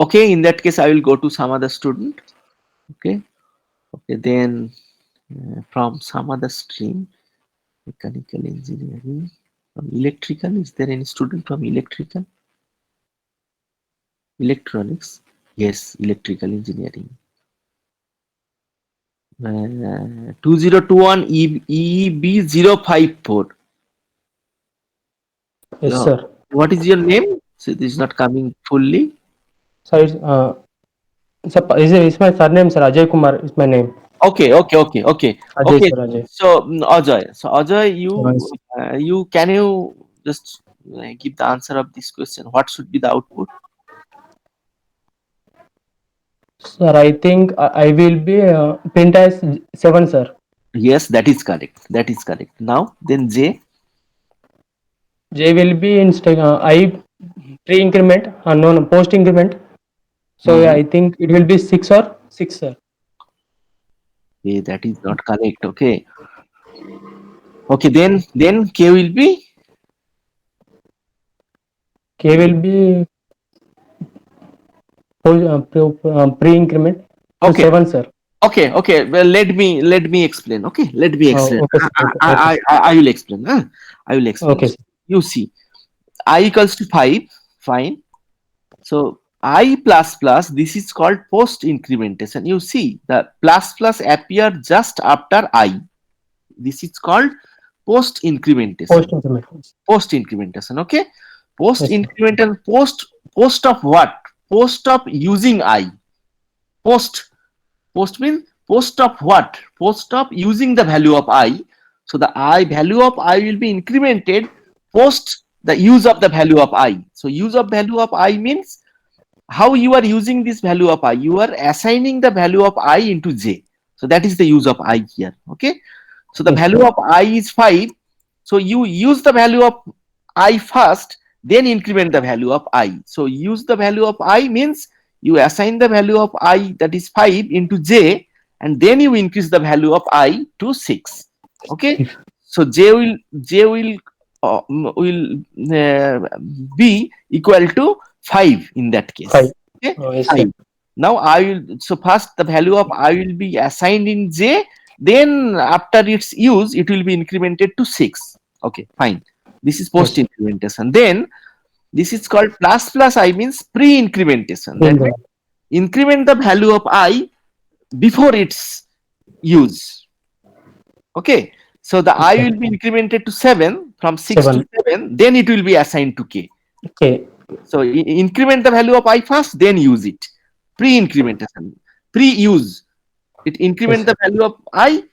Okay, in that case I will go to some other student. Okay, then from some other stream, mechanical engineering, from electrical. Is there any student from electrical? Electronics? Yes, electrical engineering. 2021 EB054. Yes, No. sir. What is your name? So this is not coming fully. Sir, it's my surname, sir. Ajay Kumar is my name. Okay. Ajay, Okay. sir, Ajay. So Ajay. So Ajay, you can you just give the answer of this question? What should be the output? Sir, I think I will be print as 7, sir. Yes, that is correct. Now then J. J will be in I pre-increment, no, post increment. So I think it will be 6 or 6, sir. Okay, that is not correct. Okay, then K will be. K will be pre-increment. Okay. 7, sir. Okay. Well, let me explain. Okay, let me explain. Okay, sir. I will explain. I will explain. Okay, sir. You see, I equals to 5. Fine. So I plus plus, this is called post incrementation. You see the plus plus appear just after I. This is called post incrementation. Post increment. Post incrementation. Okay. Post Yes, sir. incrementation. Post of what? Post of using I. Post means post of what? Post of using the value of I. So the I value of I will be incremented post the use of the value of I. So use of value of I means how you are using this value of I. You are assigning the value of I into j. So that is the use of I here. Okay. So the Yes, value of I is 5. So you use the value of I first, then increment the value of I. So use the value of I means you assign the value of I, that is 5, into j, and then you increase the value of I to 6. Okay. So j will be equal to 5 in that case. 5. Okay. Yes, sir. 5. Now I will, so first the value of I will be assigned in j, then after its use it will be incremented to 6. Okay, fine. This is post incrementation. Then this is called plus plus I, means pre incrementation. That means increment the value of I before its use. Okay. So the I will be incremented to 7, from 6 to 7, then it will be assigned to k. Okay. So increment the value of I first, then use it. Pre incrementation, pre use. It increment the value of I.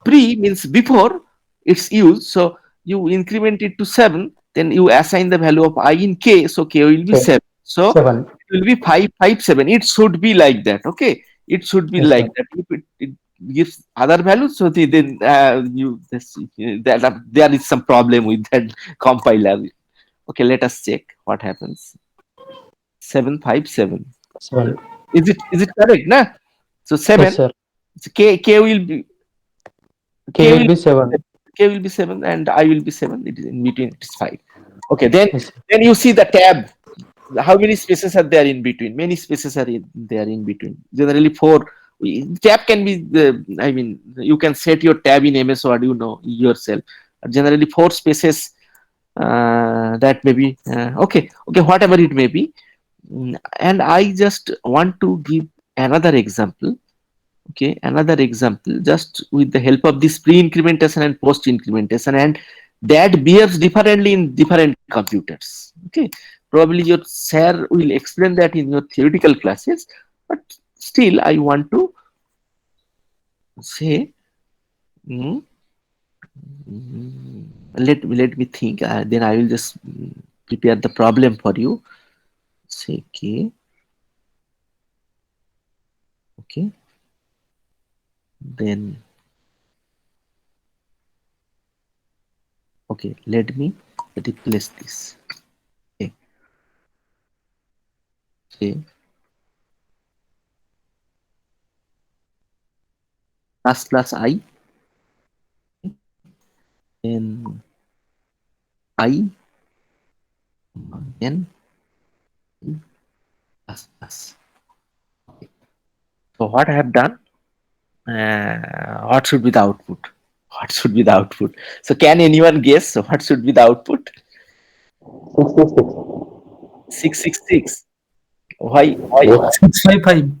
Pre means before its use. So you increment it to 7, then you assign the value of I in k. So k will be 7. So 7. it will be 5, 5, 7. It should be like that. Okay. It should be like that. If it gives other values, so then there is some problem with that compiler. Okay, let us check what happens. 7, 5, 7. 7. Is it correct? Na? So 7. Yes, sir. So k will be K will be 7. K will be 7 and I will be 7. It is in between. It is 5. Okay. Then you see the tab. How many spaces are there in between? Many spaces are there in between. Generally 4. Tab can be I mean, you can set your tab in MS Word, you know yourself. Generally 4 spaces. That may be okay. Whatever it may be. And I just want to give another example. Okay, another example, just with the help of this pre-incrementation and post-incrementation, and that behaves differently in different computers. Okay, probably your sir will explain that in your theoretical classes, but still I want to say, let me think. Then I will just prepare the problem for you. Say k. Okay. Then okay, let me replace this. Okay. Say plus I, then I, then plus. Okay. So what I have done? What should be the output? What should be the output? So can anyone guess what should be the output? 666. Why? 655.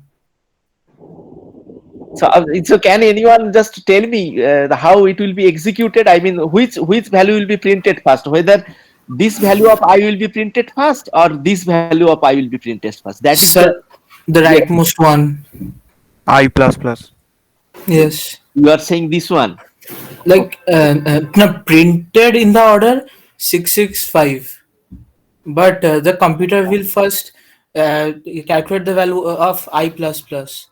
So can anyone just tell me how it will be executed? I mean, which value will be printed first? Whether this value of I will be printed first or this value of I will be printed first? That is Sir, the rightmost one. I plus plus. Yes. You are saying this one. Like printed in the order 665. But the computer will first calculate the value of I plus plus.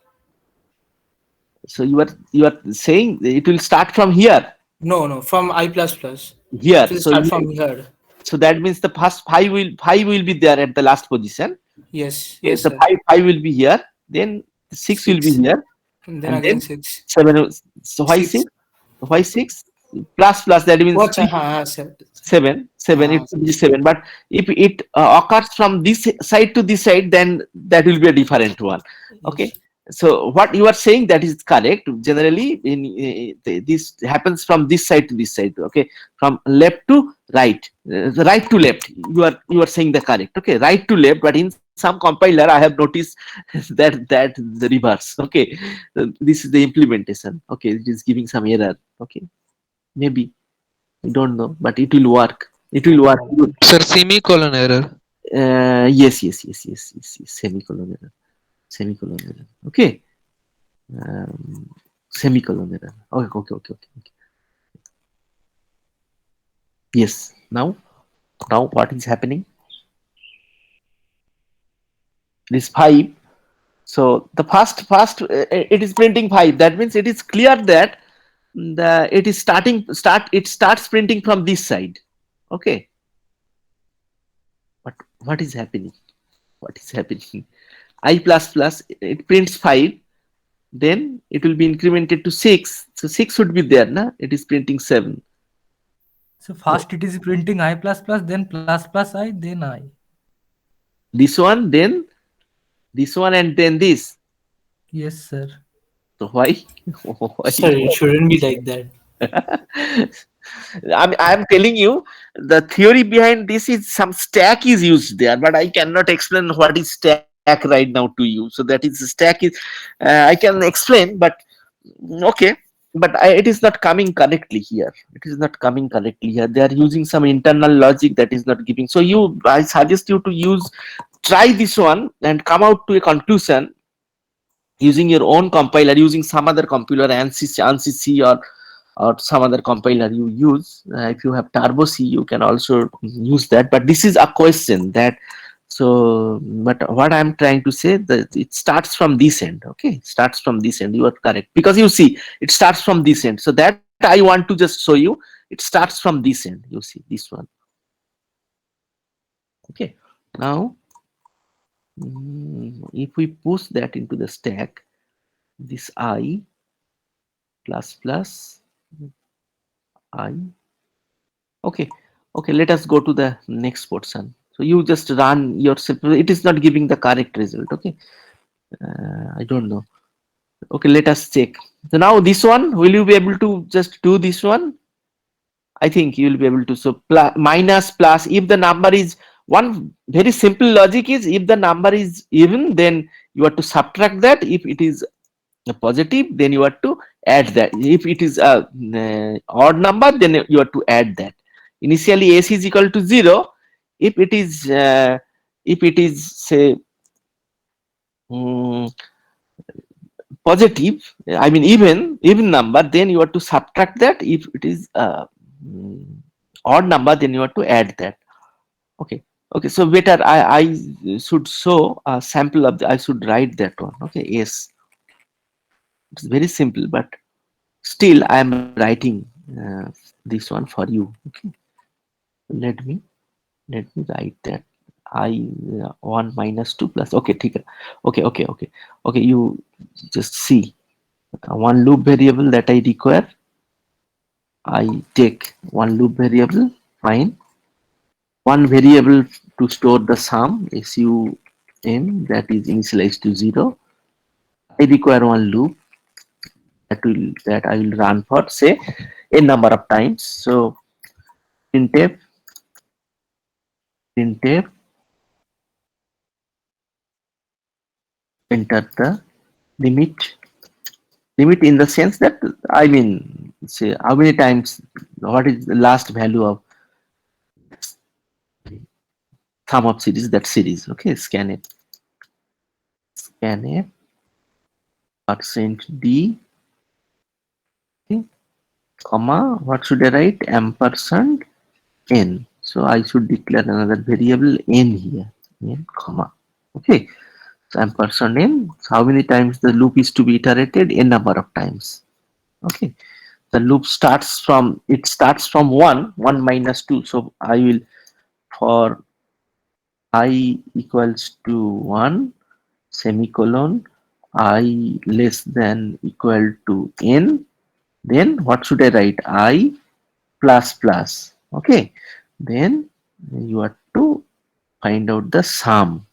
So you are saying it will start from here. No, from I plus plus. Here. It will So start from here. So that means the first 5 will be there at the last position. Yes. So Sir. 5 will be here. Then 6 will be here. And then again 6. 7. So why 6? Why 6? Plus that means What? 7. It will be 7. But if it occurs from this side to this side, then that will be a different one. Okay. So what you are saying, that is correct. Generally, this happens from this side to this side. Okay, from left to right, right to left. You are saying the correct. Okay, right to left, but inside some compiler I have noticed that the reverse. Okay, this is the implementation. Okay, it is giving some error. Okay, maybe I don't know, but it will work. It will work. Sir, semicolon error. Yes. Semicolon error. Semicolon error. Okay. Semicolon error. Okay. Yes. Now what is happening? This 5. So the first it is printing 5. That means it is clear that it starts printing from this side. Okay. But what is happening? What is happening? I plus plus, it prints 5, then it will be incremented to 6. So 6 should be there, na? It is printing 7. So first it is printing I plus plus, then plus plus I, then I. This one, then this one, and then this. Yes, sir. So why? Sir, it shouldn't be like that. I'm telling you, the theory behind this is some stack is used there, but I cannot explain what is stack right now to you. So that is stack is I can explain, but okay, but it is not coming correctly here. It is not coming correctly here. They are using some internal logic that is not giving. So I suggest you to try this one and come out to a conclusion using your own compiler, using some other compiler, ANSYS or some other compiler you use. If you have Turbo C, you can also use that. But this is a question that. So, but what I'm trying to say, that it starts from this end. Okay, it starts from this end. You are correct, because you see it starts from this end. So that I want to just show you. It starts from this end. You see this one. Okay. Now, if we push that into the stack, this I plus plus I. Okay. Let us go to the next portion. So you just run yourself. It is not giving the correct result. Okay. I don't know. Okay, let us check. So now this one, will you be able to just do this one? I think you will be able to. So minus plus, if the number is one, very simple logic is, if the number is even, then you have to subtract that. If it is a positive, then you have to add that. If it is a odd number, then you have to add that. Initially S is equal to 0. If it is say positive, I mean even number, then you have to subtract that. If it is odd number, then you have to add that. Okay, so better I should show a sample of I should write that one. Okay, yes, it's very simple, but still I am writing this one for you. Okay, let me write that. I 1 minus 2 plus. Okay, okay, you just see one loop variable that I require. I take one loop variable, fine. One variable to store the sum, sum, that is initialized to 0. I require one loop that I will run for, say, a number of times. So printf, enter the limit in the sense that, I mean, say how many times, what is the last value of sum of series, that series. Okay, scanf %d, okay, comma, what should I write? Ampersand n. So I should declare another variable n here, n, comma. Okay, so ampersand n. So how many times the loop is to be iterated? N number of times. Okay, the loop starts from 1 minus 2. So I will, for I equals to 1, semicolon, I less than equal to n, then what should I write? I plus plus. Okay, then you have to find out the sum.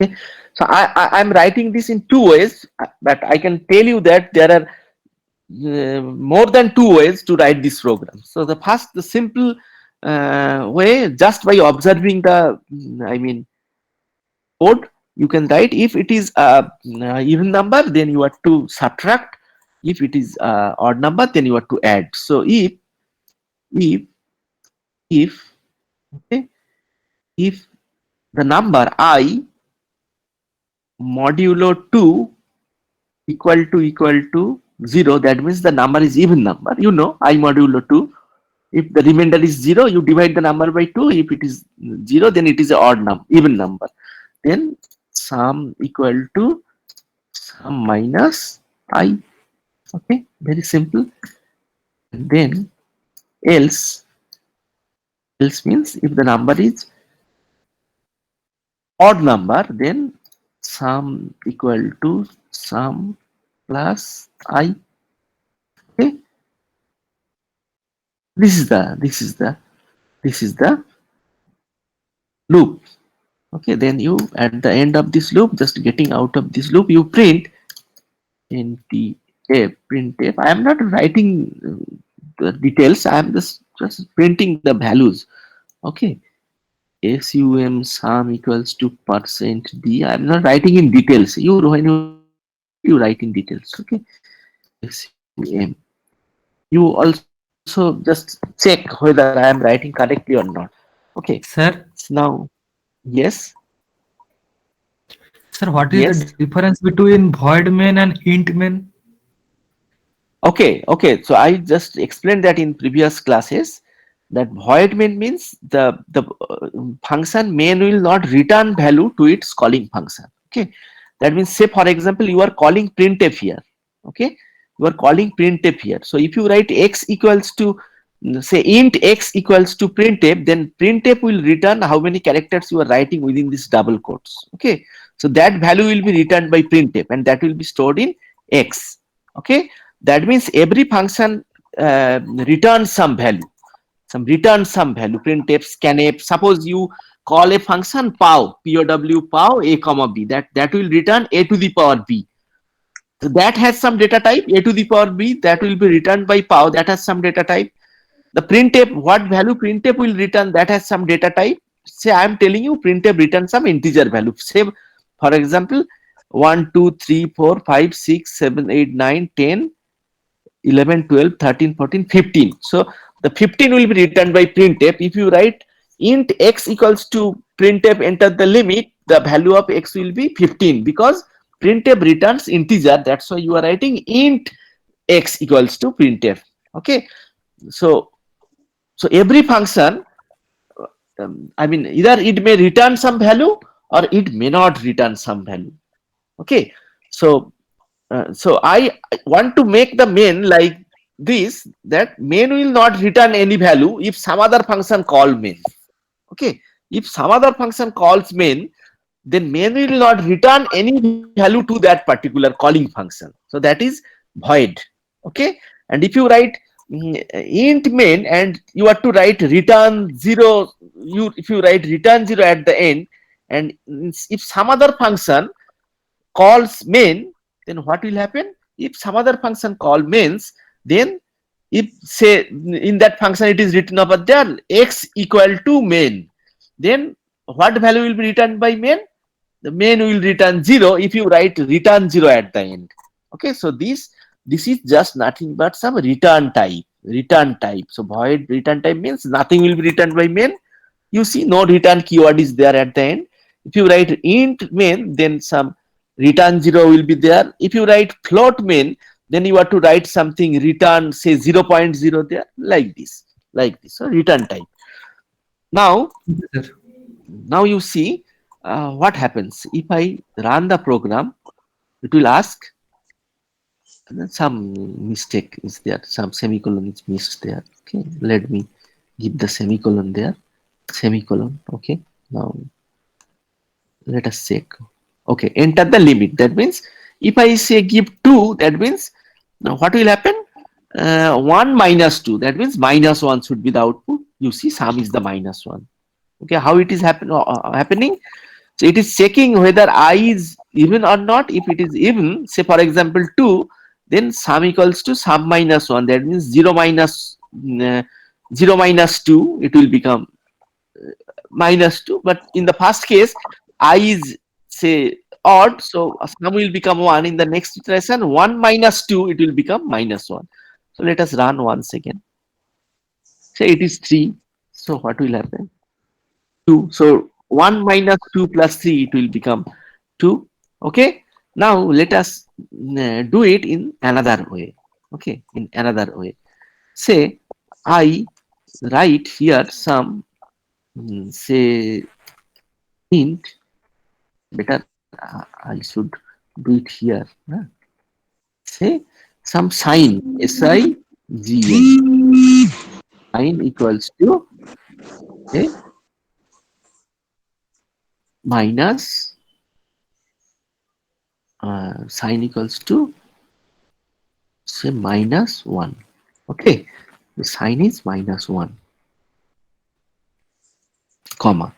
Okay, so I'm writing this in two ways, but I can tell you that there are more than two ways to write this program. So the simple way, just by observing the, I mean, code, you can write if it is a even number, then you have to subtract. If it is odd number, then you have to add. So if if okay, if the number I modulo 2 equal to 0, that means the number is even number. You know, I modulo 2. If the remainder is 0, you divide the number by 2. If it is 0, then it is an odd number, even number. Then sum equal to sum minus I. Okay, very simple. And then else means if the number is odd number, then sum equal to sum plus I. Okay, this is the loop. Okay, then you at the end of this loop, just getting out of this loop, you print printf. I am not writing the details. I am just printing the values. Okay, sum equals to %d. I am not writing in details. You when you write in details. Okay, sum. You also just check whether I am writing correctly or not. Okay, Sir, now yes. Sir, what is the difference between void main and int main? Okay, so I just explained that in previous classes, that void main means the function main will not return value to its calling function. Okay, that means, say for example, you are calling printf here. Okay, you are calling printf here. So if you write x equals to, say, int x equals to printf, then printf will return how many characters you are writing within this double quotes. Okay, so that value will be returned by printf, and that will be stored in x. Okay, that means every function returns some value, printf, scanf. Suppose you call a function pow, pow a comma b, that will return a to the power b. So that has some data type, a to the power b, that will be returned by pow, that has some data type. The printf, what value printf will return, that has some data type. Say I am telling you printf returns some integer value. Say for example 1 2 3 4 5 6 7 8 9 10 11 12 13 14 15. So the 15 will be returned by printf. If you write int x equals to printf, enter the limit, the value of x will be 15, because printf returns integer. That's why you are writing int x equals to printf. Okay, so every function, I mean, either it may return some value or it may not return some value. Okay, so I want to make the main like this, that main will not return any value if some other function call main. Okay, if some other function calls main, then main will not return any value to that particular calling function. So that is void. Okay, and if you write int main and you have to write return 0, if you write return 0 at the end, and if some other function calls main, then what will happen? If some other function call mains, then if, say, in that function it is written over there x equal to main, then what value will be returned by main? The main will return 0 if you write return 0 at the end. Okay, so this is just nothing but some return type. So void return type means nothing will be returned by main. You see, no return keyword is there at the end. If you write int main, then some return 0 will be there. If you write float main, then you have to write something return, say 0.0 there, like this. So return type. Now you see what happens if I run the program. It will ask, some mistake is there, some semicolon is missed there. Okay, let me give the semicolon there, semicolon. Okay, now let us check. Okay, enter the limit. That means if I say give 2, that means now what will happen? 1 minus 2, that means minus 1 should be the output. You see, sum is the minus 1. Okay, how it is happening? So it is checking whether I is even or not. If it is even, say for example 2, then sum equals to sum minus 1. That means 0 minus 2, it will become minus 2. But in the first case, I is say odd, so sum will become 1. In the next iteration, 1 minus 2, it will become minus 1. So let us run once again. Say it is 3. So what will happen? 2. So 1 minus 2 plus 3, it will become 2. Okay. Now let us do it in another way. Okay. In another way. Say I write here some say int. Better I should do it here. Say some sign SIGN. Sign equals to say minus sign equals to say minus 1. Okay, the sign is minus 1 comma.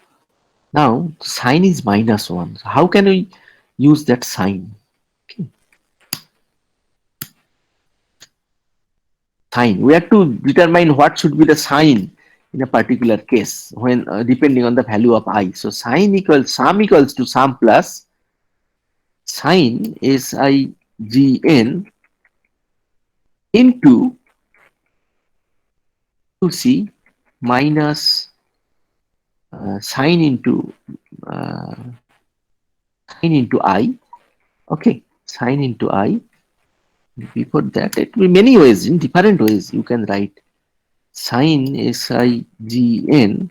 Now the sign is minus 1. So how can we use that sign? Okay. Sign, we have to determine what should be the sign in a particular case when depending on the value of I. So sign equals sum equals to sum plus sign SIGN into 2C minus sign into I. Okay, sign into I. Before that, it will be many ways, in different ways. You can write sign SIGN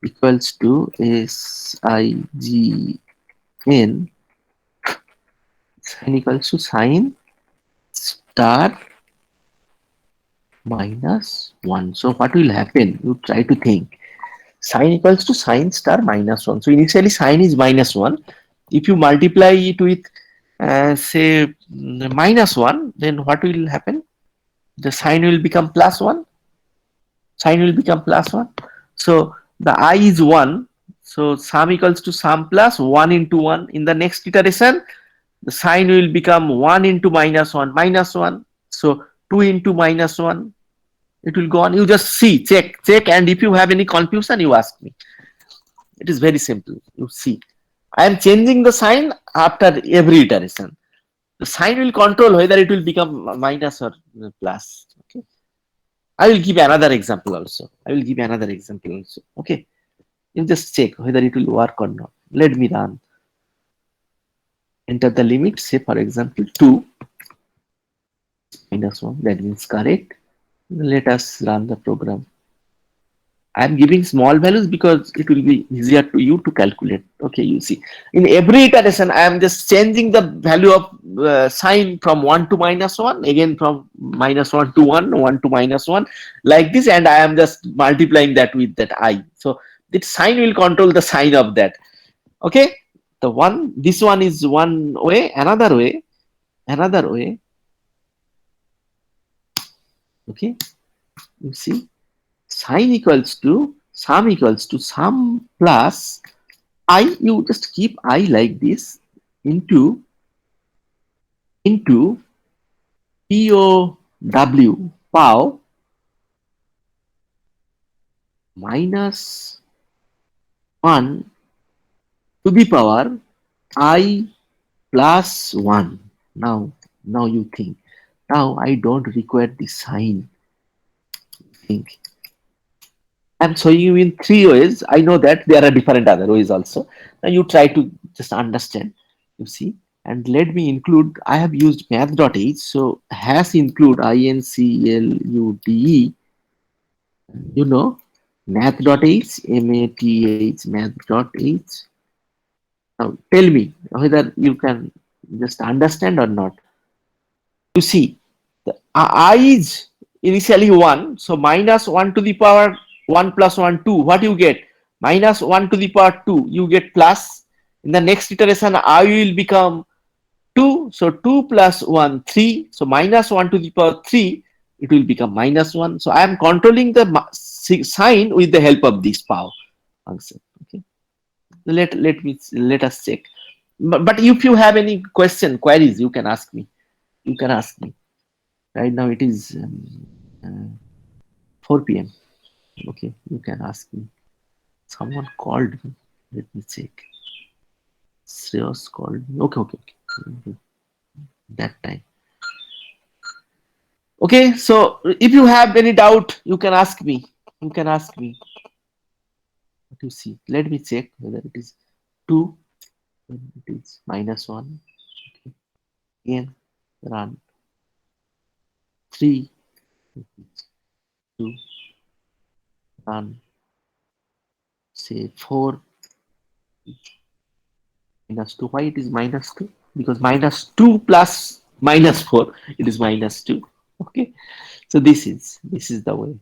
equals to SIGN sign equals to sign star minus 1. So what will happen? You try to think. Sign equals to sign star minus 1. So initially sign is minus 1. If you multiply it with say minus 1, then what will happen? The sign will become plus 1. Sign will become plus 1. So the I is 1. So sum equals to sum plus 1 into 1. In the next iteration, the sign will become 1 into minus 1 minus 1. So 2 into minus 1. It will go on. You just see, check, and if you have any confusion, you ask me. It is very simple. You see, I am changing the sign after every iteration. The sign will control whether it will become minus or plus. Okay. I will give another example also. Okay. You just check whether it will work or not. Let me run. Enter the limit. Say for example 2 minus 1. That means correct. Let us run the program. I am giving small values because it will be easier to you to calculate. Okay, you see. In every iteration, I am just changing the value of sign from 1 to minus 1, again from minus 1 to 1, 1 to minus 1, like this, and I am just multiplying that with that I. So this sign will control the sign of that. Okay, this one is one way, another way. Okay, you see. Sign equals to sum plus I. You just keep I like this into POW minus 1 to the power I plus 1. Now you think. Now I don't require the sign. Think. I'm showing you in 3 ways. I know that there are different other ways also. Now you try to just understand. You see, and let me include. I have used math.h, so has include include. You know, math.h, math.h. Now tell me whether you can just understand or not. You see, the I is initially 1, so minus 1 to the power 1 plus 1 2. What you get? Minus 1 to the power 2. You get plus. In the next iteration, I will become 2. So 2 plus 1 3. So minus 1 to the power 3. It will become minus 1. So I am controlling the sign with the help of this power function. Okay. Let us check. But if you have any queries, you can ask me. Right now it is 4 p.m. Okay, you can ask me. Someone called me. Let me check. Shreyas called me. Okay. That time. Okay, so if you have any doubt, you can ask me. You can ask me. What you see? Let me check whether it is 2, then it is -1. Okay. Again, run 3, 2, run say 4, -2. Why it is -2? Because -2 plus -4, it is -2. Okay, so this is the way.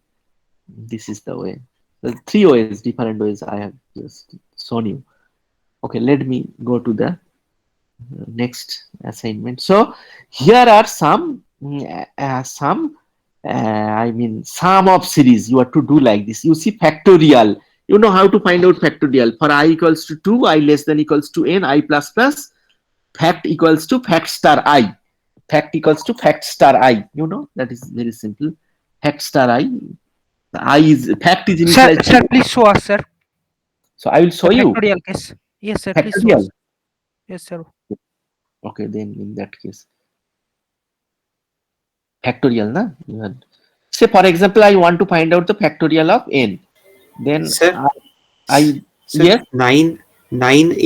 This is the way. The 3 ways, different ways I have just shown you. Okay, let me go to the next assignment. So here are some I mean sum of series you have to do like this. You see factorial. You know how to find out factorial. For I equals to 2, I less than equals to n, I plus plus, fact equals to fact star I. Fact equals to fact star I. You know, that is very simple. Fact star I. The I is fact is Sir, initialized. sir, please show us, sir. So I will show The you. factorial case. Yes, sir. Please show Factorial. us. Yes, sir. Okay, then in that case. Factorial, na? Say for example, I want to find out the factorial of n. Then Sir, I sir, yes, 9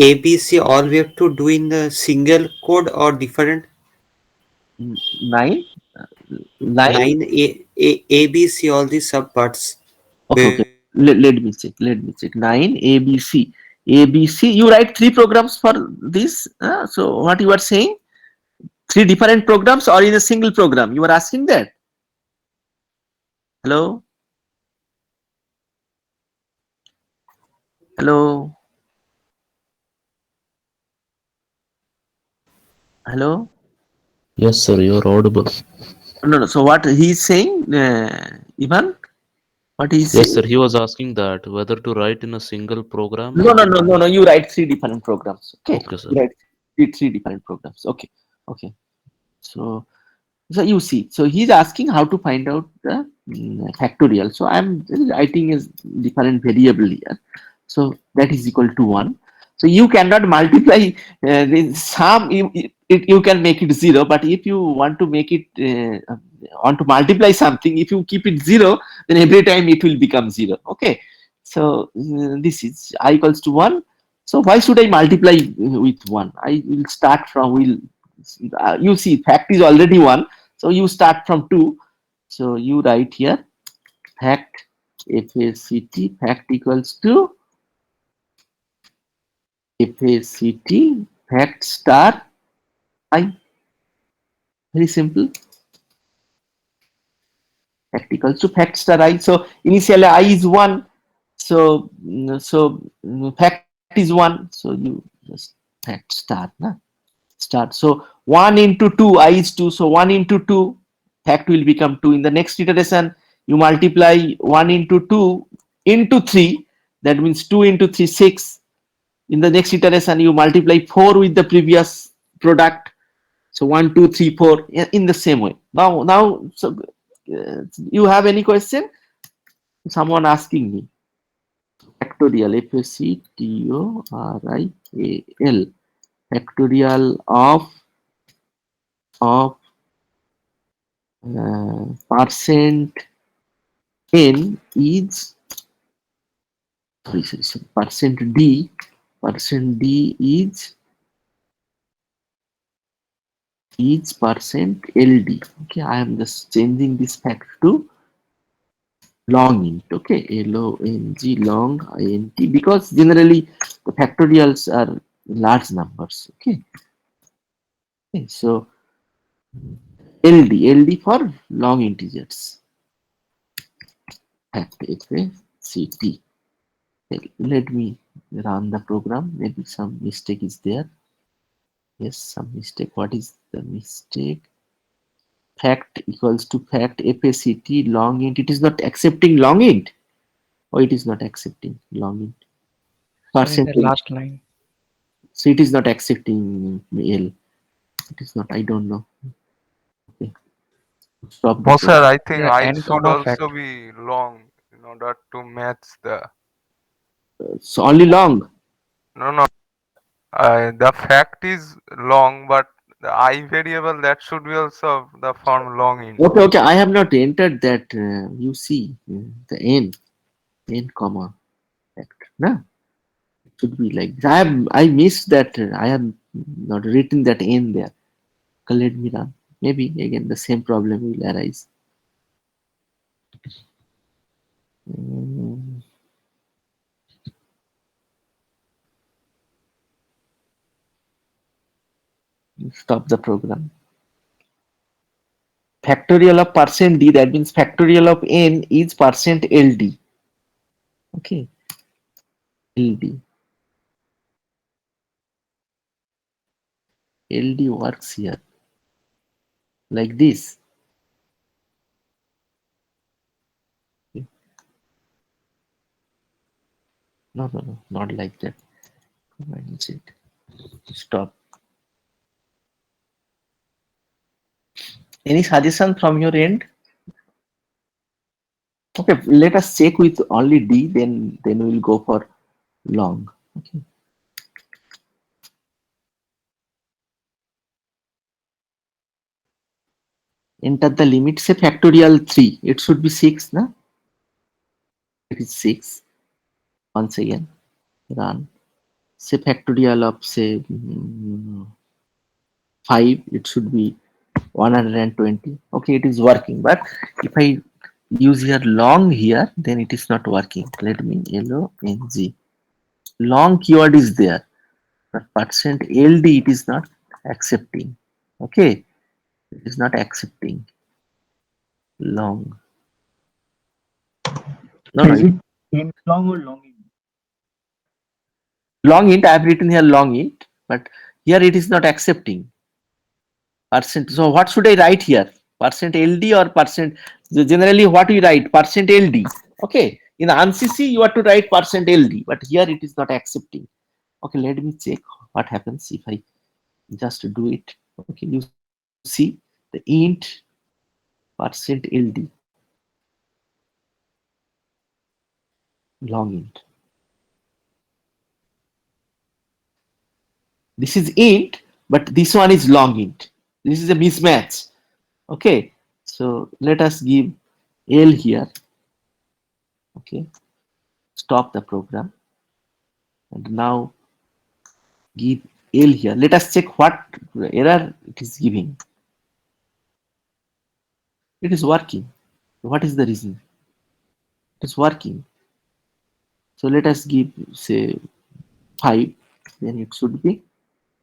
ABC all we have to do in the single code or different? 9 9 ABC all the subparts. Okay. Let me check. Let me check. 9 ABC. ABC. You write 3 programs for this. So what you are saying? 3 different programs or in a single program? You are asking that. Hello. Hello. Hello. Yes, sir, you're audible. No. So what he is saying, Ivan? What he is Yes, sir, saying? he was asking that whether to write in a single program No. or. You write 3 different programs. Okay. Okay, sir. You write three different programs. Okay. So you see, so he's asking how to find out the factorial. So I'm writing a different variable here. So that is equal to 1. So you cannot multiply the sum. You can make it 0, but if you want to make it want to multiply something, if you keep it 0, then every time it will become 0. Okay. So this is I equals to 1. So why should I multiply with 1? I will start from you see fact is already 1. So you start from 2. So you write here fact FACT fact equals to FACT fact star I. Very simple. Fact equals to fact star I. So initially I is 1. So fact is 1. So you just fact star na start. So 1 into 2 I is 2. So 1 into 2 fact will become 2. In the next iteration you multiply 1 into 2 into 3. That means 2 into 3 6. In the next iteration you multiply 4 with the previous product. So 1 2 3 4 in the same way. Now so you have any question? Someone asking me. Factorial FACTORIAL factorial of percent n is percent d is percent ld. Okay, I am just changing this fact to long int. Okay, long int, because generally the factorials are large numbers. Okay, so ld for long integers. Fact FACT. Let me run the program. Maybe some mistake is there. Yes, some mistake. What is the mistake? Fact equals to fact FACT long int. It is not accepting long int. Oh, it is not accepting long int. Sir, in the Percentage. last line. So it is not accepting L. It is not. I don't know. Okay. Stop the Boss, sir, program. I think Yeah, I n should comma fact. also be long in order to match the. So only long. No. The fact is long, but the I variable that should be also the form long int. Okay, I have not entered that. You see the n comma factor. No, it should be like I missed that. I have not written that n there. Okay, let me run. Maybe again the same problem will arise. Mm, Stop the program. Factorial of percent %d, that means factorial of n is percent %ld. Okay, ld. ld works here like this. No, not like that. Stop. Any suggestion from your end? Okay, let us check with only d, then we'll go for long. Okay. Enter the limit, say factorial 3. It should be 6, no? It is 6. Once again, run. Say factorial of say 5. It should be 120. Okay, it is working. But if I use here long here, then it is not working. Let me long. Long keyword is there, but percent %ld it is not accepting. Okay, it is not accepting long. No, Is it int long or long int? long int. I have written here long int, but here it is not accepting percent. So what should I write here? Percent %ld or percent? Generally, what we write percent %ld. Okay, in ANSYS you have to write percent %ld, but here it is not accepting. Okay, let me check what happens if I just do it. Okay, you see the int percent %ld long int. This is int, but this one is long int. This is a mismatch. Okay, so let us give L here. Okay, stop the program, and now give L here. Let us check what error it is giving. It is working. What is the reason? It is working. So let us give say 5, then it should be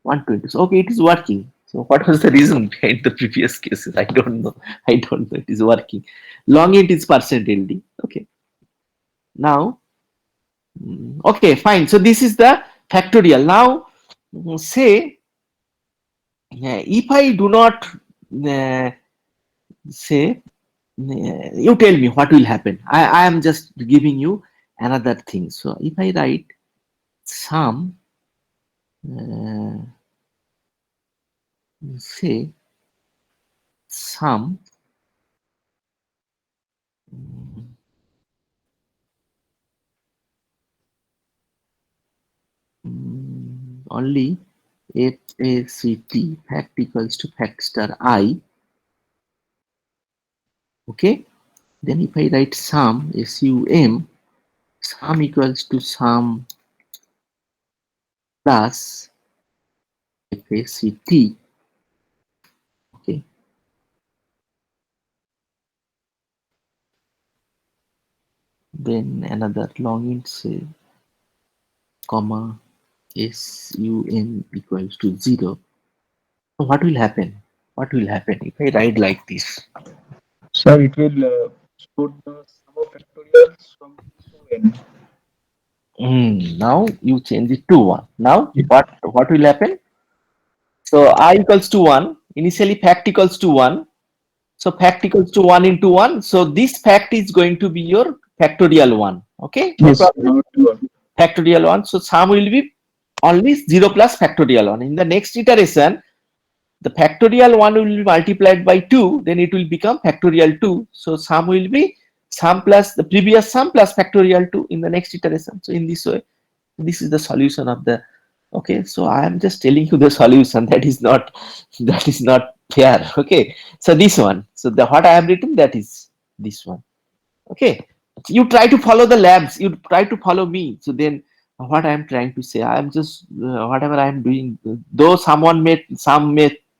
120. So okay, it is working. So what was the reason behind the previous cases? I don't know. It is working. Long int is percent %ld. Okay. Now, okay, fine. So this is the factorial. Now, say if I do not say, you tell me what will happen. I am just giving you another thing. So if I write sum, say sum only FACT, fact equals to fact star I. Okay, then if I write sum, SUM, sum equals to sum plus FACT. Okay, then another long int, say comma SUM equals to 0. So what will happen? What will happen if I write like this? So it will put the sum of factorials from to n. Now you change it to 1. Now what will happen? So I equals to 1. Initially fact equals to 1. So fact equals to 1 into 1. So this fact is going to be your factorial 1. Okay, no Yes, problem. Factorial 1. So sum will be only 0 plus factorial 1. In the next iteration, the factorial 1 will be multiplied by 2, then it will become factorial 2. So sum will be sum plus the previous sum plus factorial 2 in the next iteration. So in this way, this is the solution of the Okay, so I am just telling you the solution. That is not fair. Okay, so this one. So the what I have written, that is this one. Okay, you try to follow the labs. You try to follow me. So then, what I am trying to say, I am just whatever I am doing. Though some may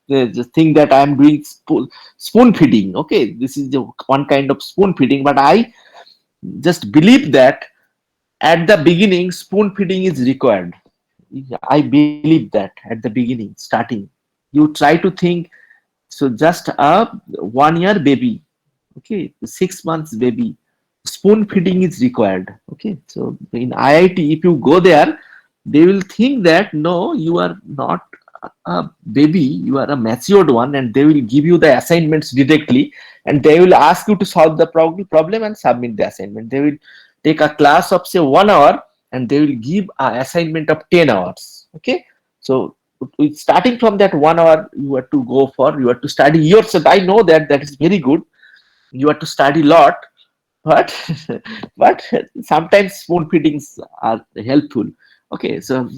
just think that I am doing spoon feeding. Okay, this is the one kind of spoon feeding, but I just believe that at the beginning spoon feeding is required. I believe that at the beginning, starting, you try to think. So just a 1 year baby, okay, 6 months baby, spoon feeding is required. Okay, so in IIT, if you go there, they will think that no, you are not a baby, you are a matured one, and they will give you the assignments directly, and they will ask you to solve the problem and submit the assignment. They will take a class of say 1 hour, and they will give a assignment of 10 hours. Okay, so starting from that 1 hour, you have to go for, you have to study yourself. I know that that is very good, you have to study a lot, but but sometimes spoon feedings are helpful. Okay, so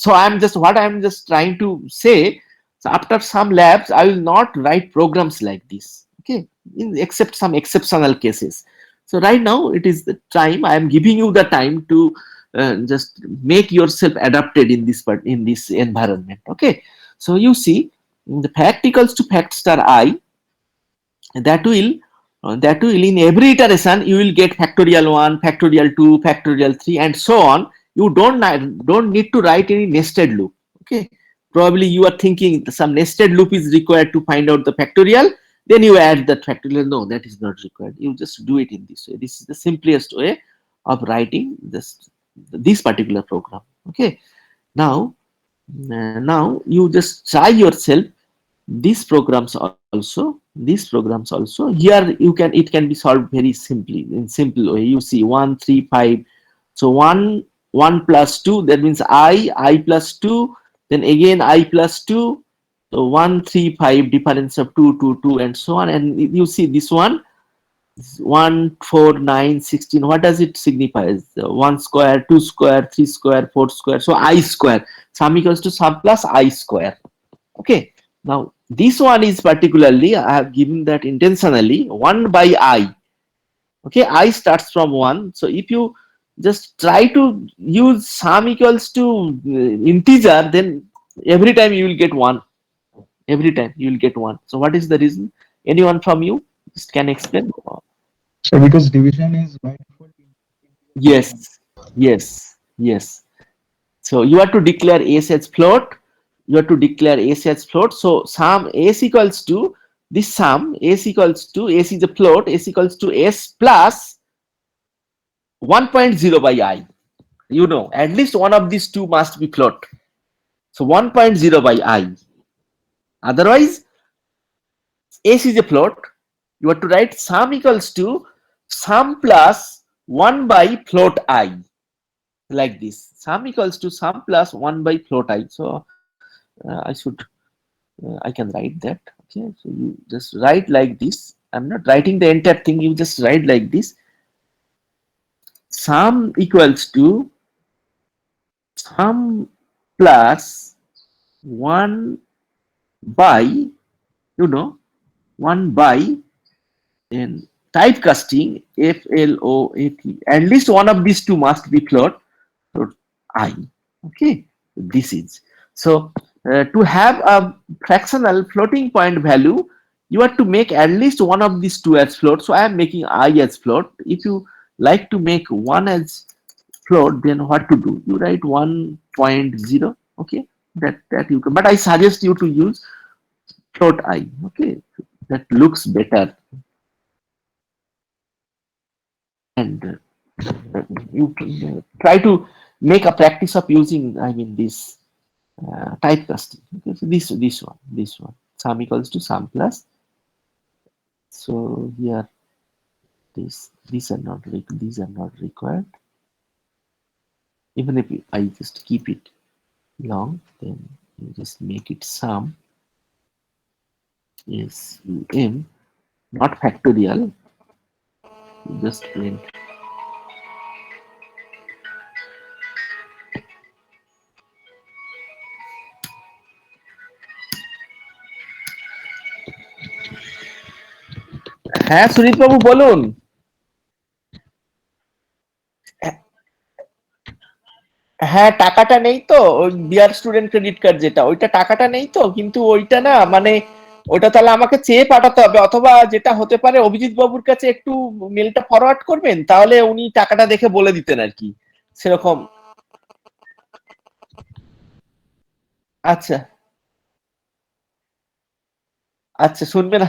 I'm just, what I'm just trying to say, so after some labs I will not write programs like this. Okay, except some exceptional cases. So right now it is the time, I am giving you the time to just make yourself adapted in this part, in this environment. Okay, so you see, the fact equals to fact star I, that will in every iteration you will get factorial 1, factorial 2, factorial 3, and so on. You don't need to write any nested loop. Okay, probably you are thinking some nested loop is required to find out the factorial, then you add that factorial. No, that is not required. You just do it in this way. This is the simplest way of writing this particular program. Okay, now you just try yourself these programs also here. You can, it can be solved very simply, in simple way. You see 1 3 5, so 1 plus 2, that means I plus 2, then again I plus 2, so 1 3 5, difference of 2 2 2, and so on. And you see this one, 1 4 9 16, what does it signify? 1 square, 2 square, 3 square, 4 square, so I square, sum equals to sum plus I square. Okay, now this one is particularly, I have given that intentionally, 1 by I. Okay, I starts from 1. So if you just try to use sum equals to integer, then every time you will get 1. Every time you will get 1. So what is the reason? Anyone from you just can explain? So because division is by default Yes, yes. So you have to declare S as float. You have to declare S as float. So sum S equals to this sum, S equals to, S is a float, S equals to S plus 1.0 by I. You know, at least one of these two must be float. So 1.0 by I. Otherwise, S is a float. You have to write sum equals to sum plus 1 by float I. Like this. Sum equals to sum plus 1 by float I. So I can write that. Okay, so you just write like this. I'm not writing the entire thing, you just write like this. Sum equals to sum plus 1 by, 1 by, then typecasting FLOAT. At least one of these two must be float. So I. Okay, this is. So to have a fractional floating point value, you have to make at least one of these two as float. So I am making I as float. If you like to make one as float, then what to do? You write 1.0. Okay, that you can. But I suggest you to use float I. Okay, that looks better. And you try to make a practice of using, I mean, this typecasting. Okay, so this one, sum equals to sum plus. So here, these are not required. Even if I just keep it long, then you just make it sum is m, not factorial. You just print. হ্যাঁ সুনীত বাবু বলুন। হ্যাঁ টাকাটা নেই তো, ওই dear student credit card যেটা, ওইটা টাকাটা নেই তো, কিন্তু ওইটা না মানে ওটা তাহলে আমাকে চেয়ে পাঠাতে হবে, অথবা যেটা হতে পারে অভিজিৎ বাবুর কাছে একটু মেলটা ফরওয়ার্ড করবেন, তাহলে উনি টাকাটা দেখে বলে দিতেন আর কি, সেরকম। আচ্ছা আচ্ছা শুনবে না।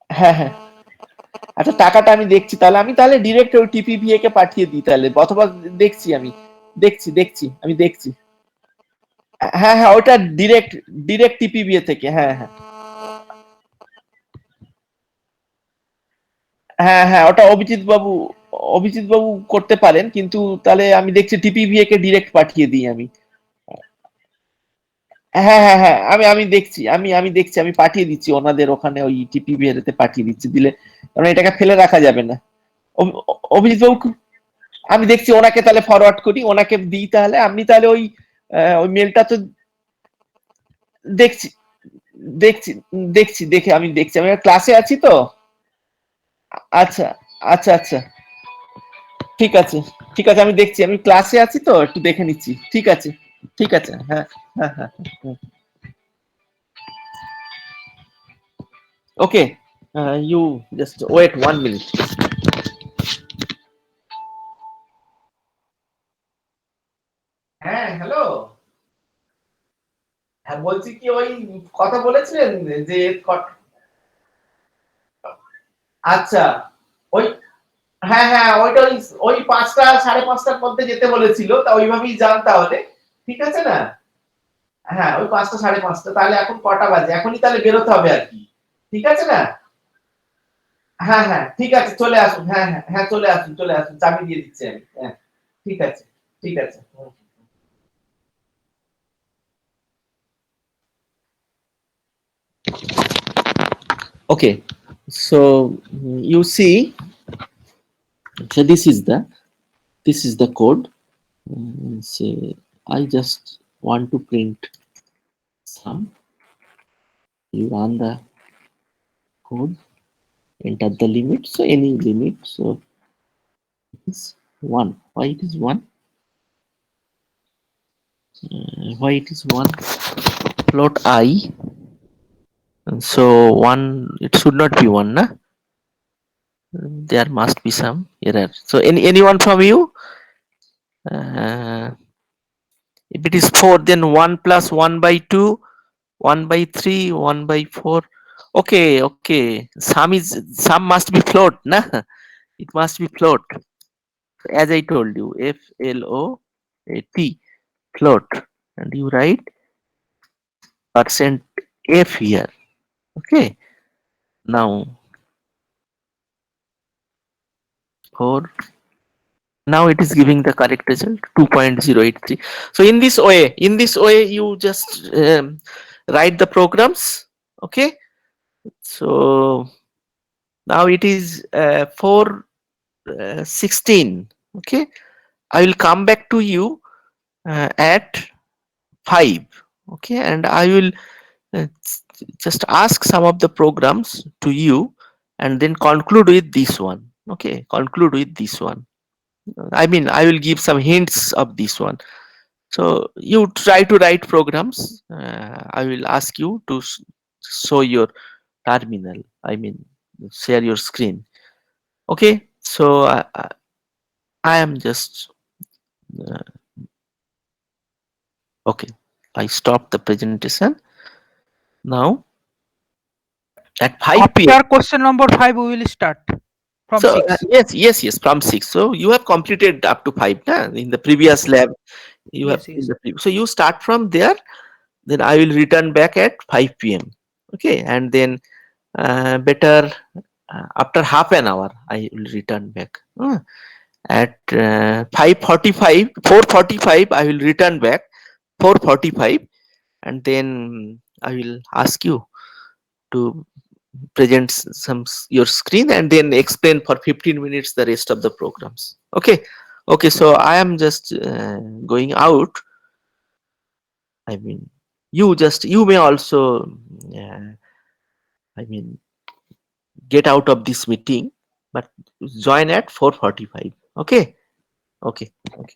হ্যাঁ হ্যাঁ আচ্ছা টাকাটা আমি দেখছি, তাহলে আমি তাহলে ডিরেক্ট ওই টিপিভিএ কে পাঠিয়ে দিই তাহলে, অথবা দেখছি আমি, দেখছি আমি দেখছি। হ্যাঁ হ্যাঁ ওটা ডিরেক্ট ডিরেক্ট টিপিভিএ থেকে, হ্যাঁ হ্যাঁ হ্যাঁ হ্যাঁ ওটা অভিজিৎ বাবু করতে পারেন, কিন্তু তাহলে আমি দেখছি টিপিভিএ কে ডিরেক্ট পাঠিয়ে দিই আমি। হ্যাঁ হ্যাঁ হ্যাঁ আমি দেখছি, আমি দেখছি, আমি পাঠিয়ে দিচ্ছি ওনাদের ওখানে, ওই টিপিভিএ তে পাঠিয়ে দিচ্ছি, দিলে কারণ এটাকে ফেলে রাখা যাবে না। অভিজিৎ বাবু আমি দেখছি ওনাকে তাহলে ফরওয়ার্ড করি, ওনাকে দিই, তাহলে আপনি তাহলে ওই ওই মেলটা তো দেখছি দেখছি দেখে আমি দেখছি, আমি ক্লাসে আছি তো। আচ্ছা আচ্ছা আচ্ছা ঠিক আছে ঠিক আছে, আমি দেখছি, আমি ক্লাসে আছি তো, একটু দেখে নিচ্ছি। ঠিক আছে হ্যাঁ হ্যাঁ হ্যাঁ ওকে, ইউ জাস্ট ওয়েট 1 মিনিট। হ্যাঁ হ্যালো, হ্যাঁ বলছি কি ওই কথা বলেছিলেন যে আচ্ছা ওই হ্যাঁ হ্যাঁ ওইটা ওই 5টা 5:30টার মধ্যে যেতে বলেছিল, তা ওইভাবেই যান তাহলে, ঠিক আছে না? হ্যাঁ ওই 5টা 5:30, তাহলে এখন কটা বাজে, এখনই তাহলে বেরোতে হবে আর কি, ঠিক আছে না? হ্যাঁ হ্যাঁ ঠিক আছে চলে আসুন, হ্যাঁ হ্যাঁ হ্যাঁ চলে আসুন, চাবি দিয়ে দিচ্ছি আমি, হ্যাঁ ঠিক আছে ঠিক আছে। Okay, so you see, so this is the code. Say I just want to print sum. You run the code, enter the limit, so any limit, so it is 1. Why it is 1? Why it is 1? Float I, so 1, it should not be 1 na, there must be some error. So anyone from you, if it is 4, then 1 plus 1 by 2, 1 by 3, 1 by 4. Okay, sum must be float na, it must be float, as I told you, float, float, and you write %f here. Okay, now 4, now it is giving the correct result 2.083. So in this way you just write the programs. Okay, so now it is 4:16. Okay, I will come back to you at 5. Okay, and I will just ask some of the programs to you, and then conclude with this one. Okay, conclude with this one. I mean, I will give some hints of this one. So you try to write programs. I will ask you to show your terminal. I mean, share your screen. Okay, so I am just okay. I stop the presentation now. At 5 p.m. After question number 5, we will start from So 6. yes, from 6. So you have completed up to 5 na? In the previous lab. You Yes, have yes. in the so you start from there, then I will return back at 5 p.m. Okay, and then better after half an hour I will return back. At 5:45, 4:45 I will return back, 4:45, and then I will ask you to present your screen, and then explain for 15 minutes the rest of the programs. Okay, so I am just going out. I mean, you may also I mean, get out of this meeting, but join at 4:45. Okay. Okay. Okay.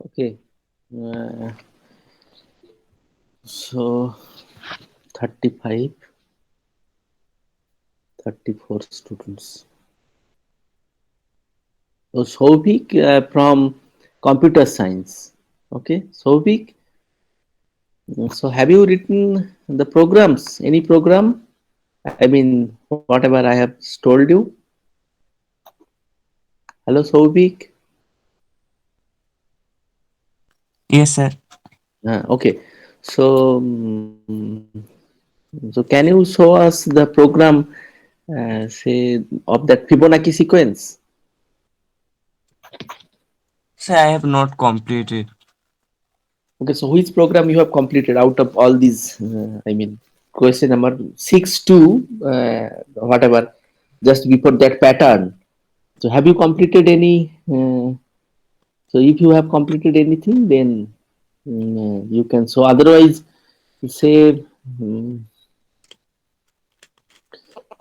Okay. So 35, 34 students. So Souvik from computer science. Okay, Souvik. So have you written the programs? Any program? I mean, whatever I have told you. Hello, Souvik. Yes, sir. Okay. So, so can you show us the program, say, of that Fibonacci sequence? Sir, I have not completed. Okay, so which program you have completed out of all these? I mean, question number 6 to whatever, just before that pattern. So, have you completed any? So, if you have completed anything, then you can. So, otherwise, say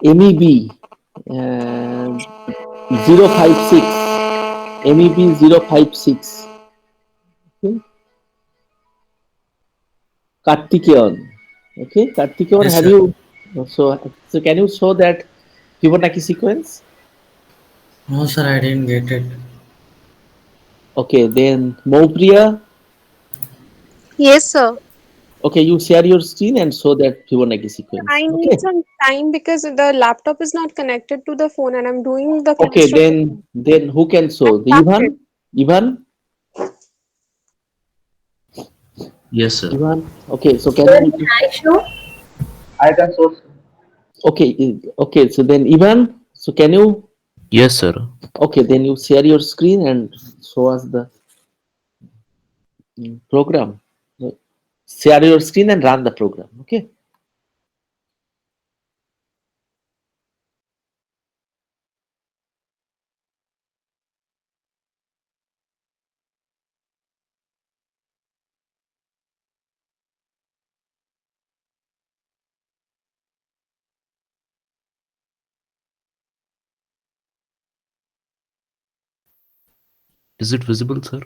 MEB 056, MEB 056. Okay, Kartikeyan. Okay, Kartikeyan, Yes, have sir. you? So can you show that Fibonacci sequence? No, sir, I didn't get it. Okay, then Maupriya. Yes, sir. Okay, you share your screen and show that Fibonacci sequence. I need Okay. some time because the laptop is not connected to the phone and I'm doing the Okay, class from the phone. then who can I show? The started. Ivan? Ivan? Yes, sir. Ivan? Okay, so can Sir, you? can I show? I can show. Okay, okay. So then Ivan, so can you? Yes, sir. Okay, then you share your screen and show us the program. Share your screen and run the program. Okay. Is it visible, sir?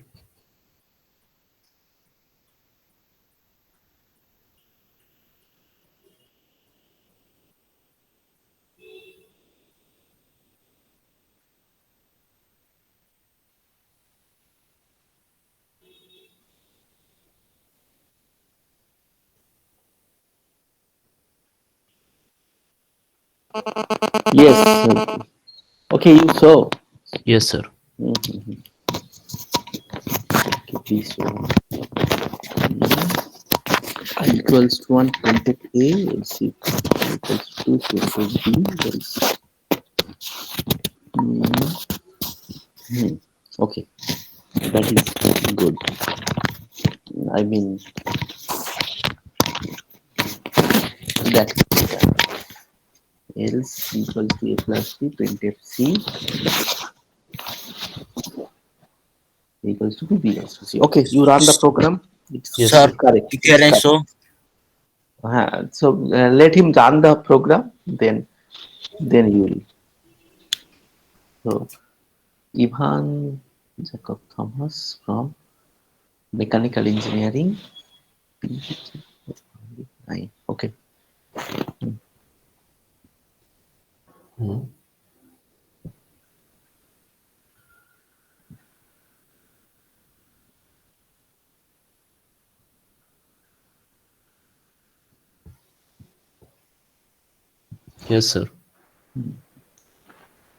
Yes. Okay, you saw. Yes, sir. Okay, please show. I equals to 1 contact A, else equals to 2 contact B, else. Okay, that is good. I mean, that else equals to A plus B, printf C equals to B equals to C. Okay, you run the program. It's Yes, Sir, sir. correct. It's can I correct. show? So let him run the program, then you will. So Ivan Jacob Thomas from Mechanical Engineering. Okay. Yes, sir.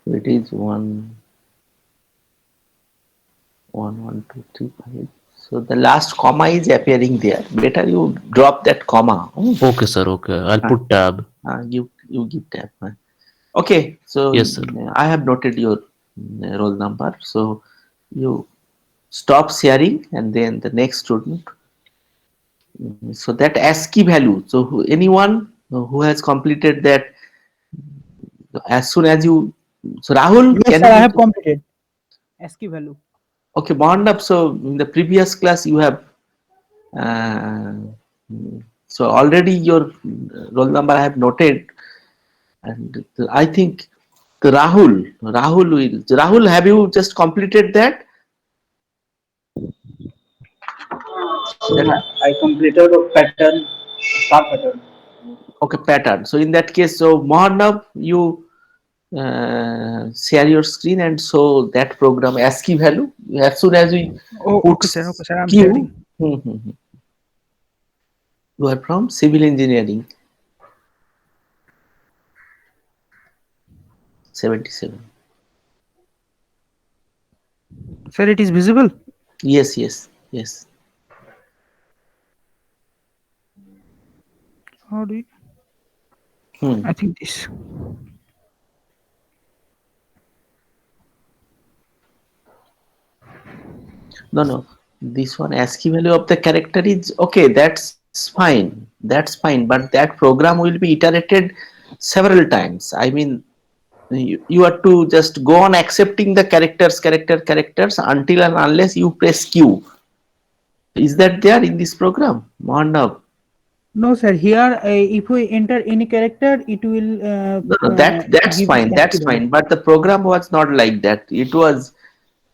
It is 1, 1, 1, 2, 3, 5. So the last comma is appearing there. Better you drop that comma. Okay, sir. Okay. I'll put tab. You give tab. Okay. So Yes, sir. I have noted your roll number. So you stop sharing and then the next student. So that ASCII value. So anyone who has completed that as soon as you. So Rahul, Yes, can sir, I you? have completed. ASCII value. Okay, Mohanab, so in the previous class you have uh, so already your roll number I have noted, and I think Rahul, have you just completed that? I completed a pattern, star pattern. Okay, pattern. So in that case, so Mohanab, you share your screen and show that program ASCII value as soon as we Oh, put okay, sir. I'm Q. sharing. You are from civil engineering. 77. Sir, it is visible. Yes, yes, yes. How do you? I think this. No. This one ASCII value of the character is okay. That's fine. That's fine. But that program will be iterated several times. I mean, you are to just go on accepting the characters until and unless you press Q. Is that there in this program? Mohanab? No, sir. Here, if we enter any character, it will No, that's give fine. That's ASCII value. fine. But the program was not like that. It was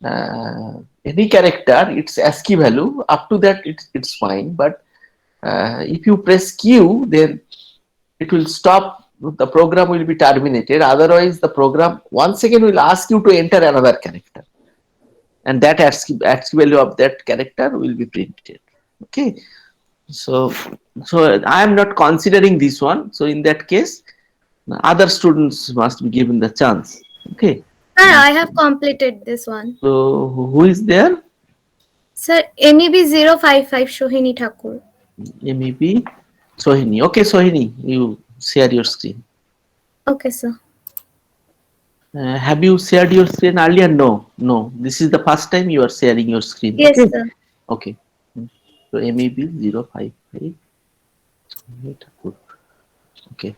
any character. It's ASCII value. Up to that, it's fine. But if you press Q, then it will stop. The program will be terminated. Otherwise, the program once again will ask you to enter another character, and that ASCII value of that character will be printed. Okay. So I am not considering this one. So in that case, other students must be given the chance. Okay. Sir, I have completed this one. So who is there? Sir, MEB 055 Shohini Thakur. MEB Sohini. Okay, Sohini, you share your screen. Okay, sir. Have you shared your screen earlier? No. This is the first time you are sharing your screen. Yes, okay? sir. Okay. So MEB 055. Okay.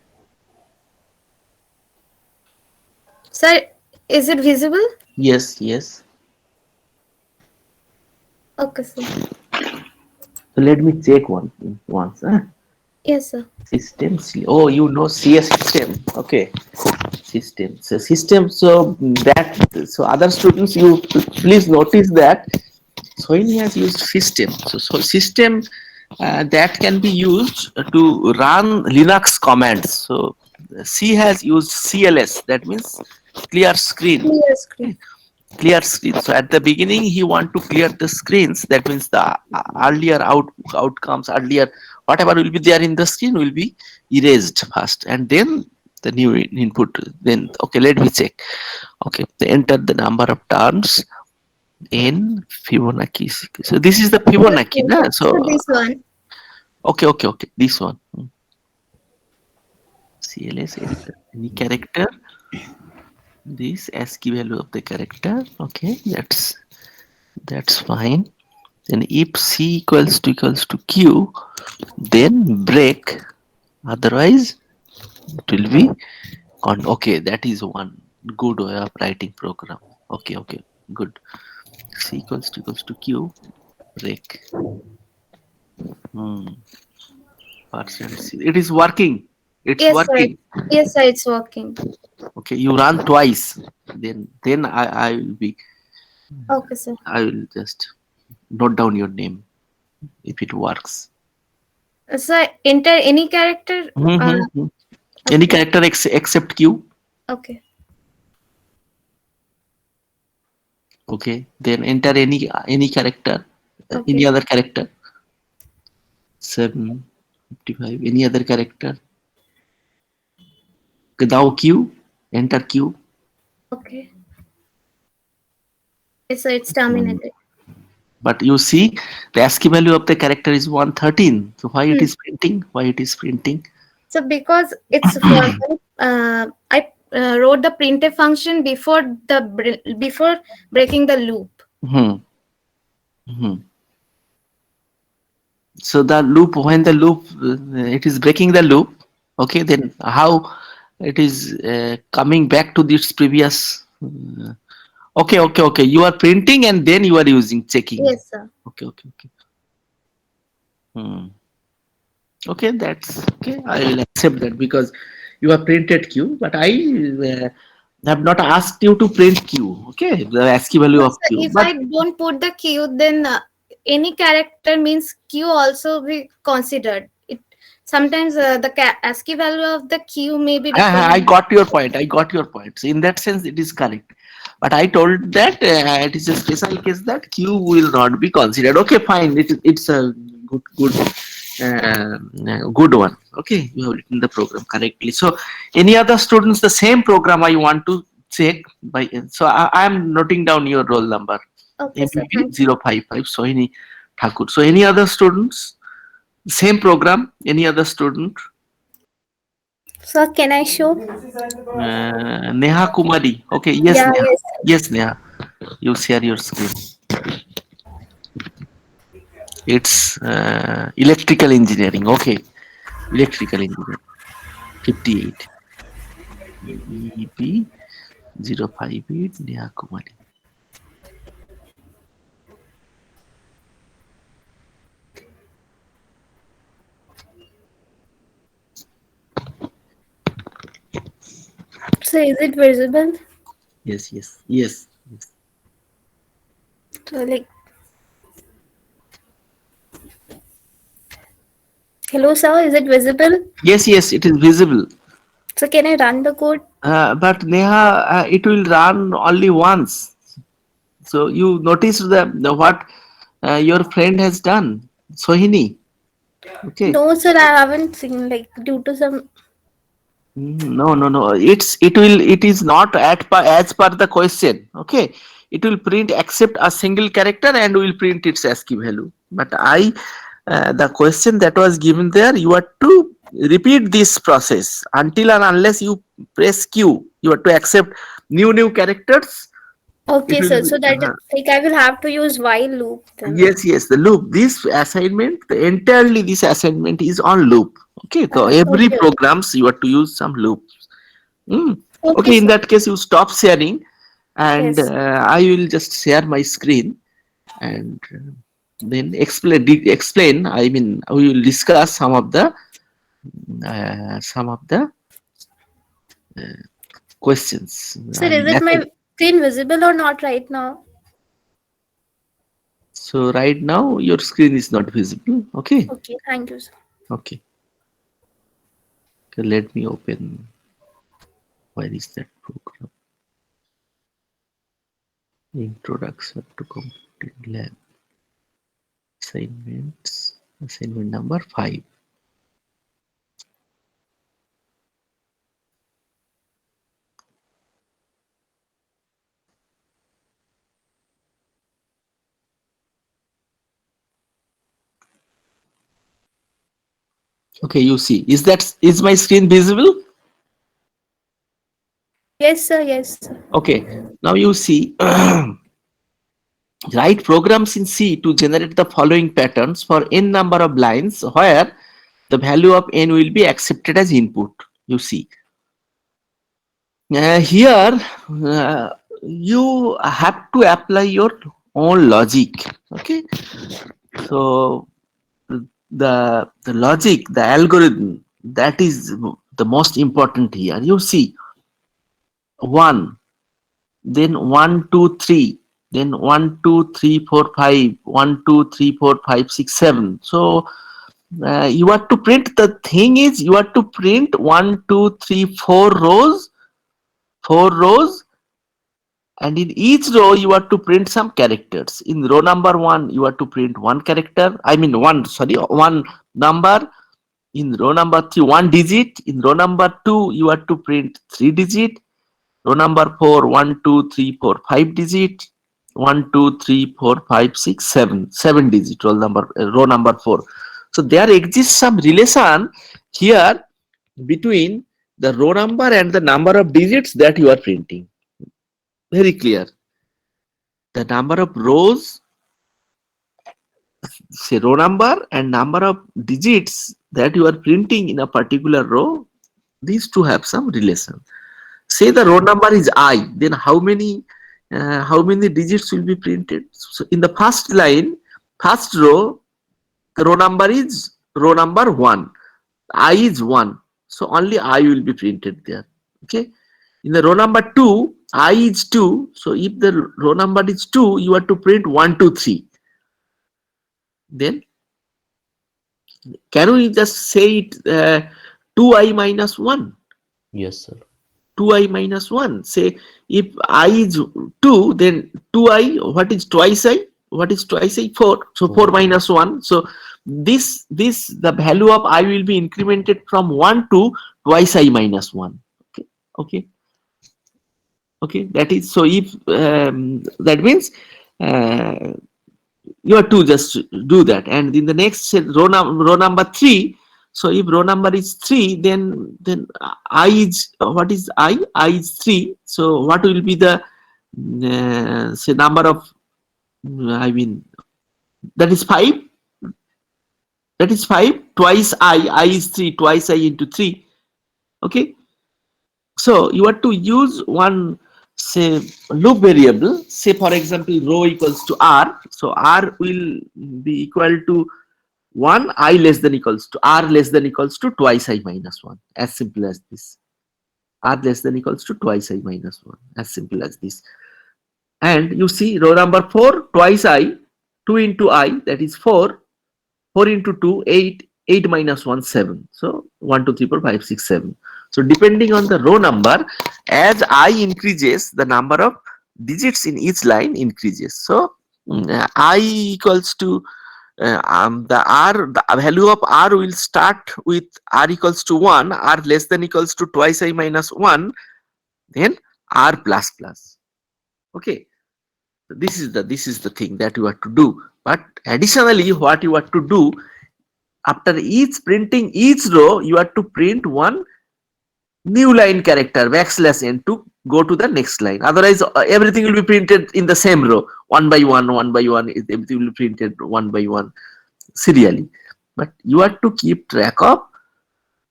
Sir, is it visible? Yes. Okay, sir. So let me check once. Yes, sir. System. Oh, you know CS system. Okay. System. So other students, you please notice that Sohini has used system. So system that can be used to run Linux commands. So C has used CLS. That means clear screen. Clear screen. Clear screen. So at the beginning, he want to clear the screens. That means the earlier outcomes, earlier whatever will be there in the screen will be erased first, and then the new input. Then okay, let me check. Okay, they enter the number of terms in Fibonacci. So this is the Fibonacci, na? So this one. okay, this one. CLS enter any character. This ASCII value of the character. Okay, that's fine. Then if C equals to Q, then break. Otherwise, it will be on. Okay, that is one good way of writing program. Okay, good. C equals to Q, break. Percent C. It is working. It's yes, working. Sir. Yes, sir. It's working. Okay, you run twice. Then I will be. Okay, sir. I will just note down your name if it works. Sir, enter any character. Any character except Q. Okay. Okay. Then enter any character. Okay. Any other character. 755. Any other character. Now Q. Enter Q. Okay. Yes, sir. It's terminated. But you see, the ASCII value of the character is 113. So why it is printing? Why it is printing? So because it's I wrote the printf function before breaking the loop. So the loop, when the loop it is breaking the loop, okay, then how it is coming back to this previous. Okay. You are printing and then you are using checking. Yes, sir. Okay. Okay, that's okay. I will accept that because you have printed Q, but I have not asked you to print Q. Okay, the ASCII value of Q. If I don't put the Q, then any character means Q also be considered. It sometimes the ASCII value of the Q may be I different. got your point. I got your point. So in that sense, it is correct. But I told that it is a special case that Q will not be considered. Okay, fine. It's a good one. Okay, you have written the program correctly. So any other students, the same program I want to check by. So I am noting down your roll number. Okay, sir. MBB Thank you. 055 Sohini Thakur. So any other students? Same program. Any other student? Sir, can I show? Neha Kumari. Okay, yes, Yeah, Neha. yes. Yes, Neha. You share your screen. It's electrical engineering. Okay, electrical engineering. 58. EEP 058 Neha Kumari. So is it visible? Yes, yes, yes. So like, hello, sir. Is it visible? Yes, yes, it is visible. So can I run the code? But Neha, it will run only once. So you noticed the what your friend has done, Sohini. Okay. No, sir. I haven't seen, like, due to some. No, no, no. It is not as per the question. Okay. It will print except a single character and will print its ASCII value. But the question that was given there, you are to repeat this process until and unless you press Q. You are to accept new characters. Okay, It will sir. be, So that like I will have to use while loop then. yes, yes, the loop. This assignment, entirely this assignment is on loop. Okay, so every Okay. programs you have to use some loops. Okay, Okay, in sir. that case, you stop sharing, and Yes. I will just share my screen and then explain. I mean, we will discuss some of the questions. Sir, I is mean, it my screen visible or not right now? so right now your screen is not visible. Okay. Okay, thank you, sir. Okay. Okay, let me open. Where is that program? Introduction to Computing Lab. Assignments. Assignment number 5. Okay, you see. Is my screen visible? Yes, sir. Yes, sir. Okay. Now you see. Write programs in C to generate the following patterns for n number of lines where the value of n will be accepted as input. You see. Here you have to apply your own logic. Okay. So the logic, the algorithm, that is the most important here. You see 1, then 1, 2, 3, then 1, 2, 3, 4, 5, 1, 2, 3, 4, 5, 6, 7. So you have to print, the thing is you have to print 1, 2, 3, 4 rows, and in each row you have to print some characters. In row number 1 you have to print one character, one number. In row number 3 one digit. In row number 2 you have to print 3 digit. Row number 4 1, 2, 3, 4, 5 digit. 1, 2, 3, 4, 5, 6, 7 digit row number 4. So there exists some relation here between the row number and the number of digits that you are printing. Very clear. The number of rows, say row number, and number of digits that you are printing in a particular row, these two have some relation. Say the row number is I, then how many digits will be printed? So in the first line, first row, the row number is row number 1. I is 1. So only I will be printed there. Okay. In the row number 2, I is 2. So if the row number is 2, you have to print 1, 2, 3. then can we just say it 2i minus 1? Yes, sir. 2i minus 1. Say if I is 2, then 2i, what is twice i? What is twice i? 4. So 4 minus 1. So this the value of I will be incremented from 1 to twice I minus 1. Okay. Okay. Okay. That is, so if that means you have to just do that, and in the next row number 3. So if row number is 3, then I is, what is I? I is 3. So what will be the say number of I mean, that is 5. That is 5 twice I is 3, twice I into 3. Okay. So you have to use one, say, loop variable. Say for example row equals to r. So r will be equal to 1, I less than equals to r less than equals to twice I minus 1. As simple as this. R less than equals to twice I minus 1. As simple as this. And you see row number 4, twice I, 2 into I, that is 4. 4 into 2, 8. 8 minus 1, 7. So 1, 2, 3, 4, 5, 6, 7. So depending on the row number, as I increases, the number of digits in each line increases. So I equals to the r, the value of r will start with r equals to 1, r less than equals to twice I minus 1, then r plus plus. Okay. So this is the thing that you have to do. But additionally, what you have to do, after each printing each row, you have to print one new line character \n to go to the next line. Otherwise, everything will be printed in the same row, one by one, everything will be printed one by one serially. But you have to keep track of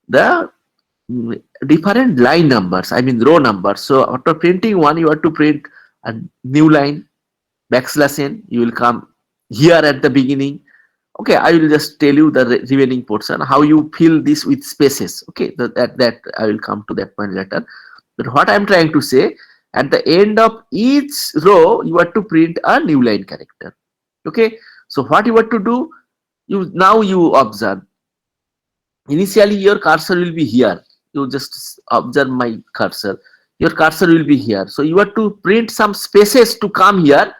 the different line numbers, I mean row numbers. So after printing one, you have to print a new line \n. You will come here at the beginning. Okay, I will just tell you the remaining portion, how you fill this with spaces. Okay, that I will come to that point later. But what I am trying to say, at the end of each row, you have to print a new line character. Okay, so what you have to do, you observe. Initially, your cursor will be here. You just observe my cursor. Your cursor will be here. So you have to print some spaces to come here.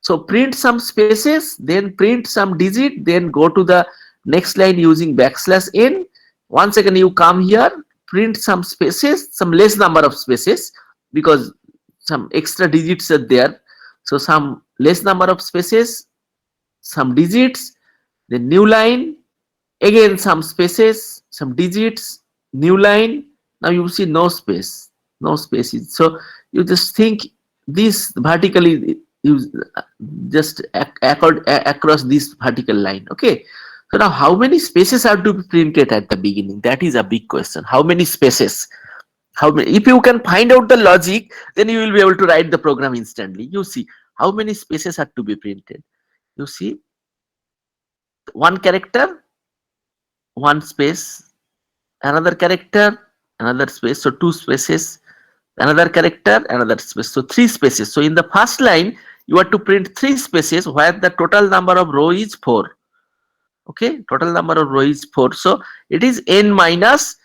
So print some spaces, then print some digit, then go to the next line using \n. Once again you come here, print some spaces, some less number of spaces, because some extra digits are there. So some less number of spaces, some digits, then new line, again some spaces, some digits, new line. Now you see no space, no spaces. So you just think this vertically, you just across this vertical line. Okay, so now how many spaces are to be printed at the beginning? That is a big question. How many spaces? How many? If you can find out the logic, then you will be able to write the program instantly. You see how many spaces are to be printed. You see one character, one space, another character, another space. So 2 spaces, another character, another space. So 3 spaces. So in the first line, you have to print 3 spaces where the total number of row is 4. Okay, total number of row is 4. So it is n minus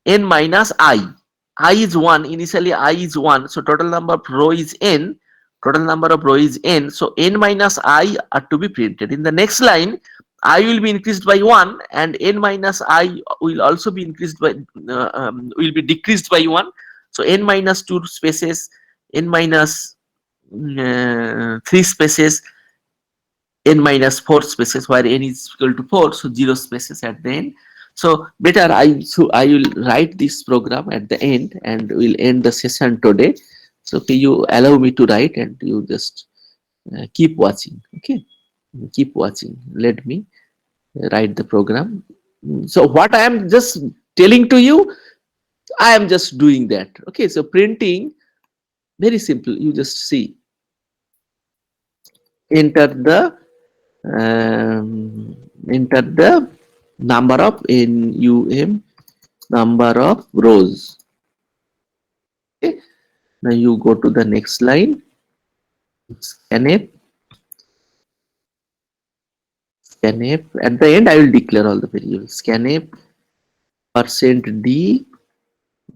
I. I is 1. Initially I is 1. So total number of row is n. Total number of row is n. So n minus I are to be printed. In the next line, I will be increased by 1, and n minus I will also be increased by will be decreased by 1. So n minus 2 spaces, n minus 3 spaces, n minus 4 spaces, where n is equal to 4. So 0 spaces at the end. So better I will write this program at the end, and we'll end the session today. So can you allow me to write, and you just keep watching. Okay, keep watching. Let me write the program. So what I am just telling to you, I am just doing that. Okay, so printing, very simple. You just see, enter the number of number of rows. Okay, now you go to the next line, scanf, scanf. At the end, I will declare all the variables. Scanf %d,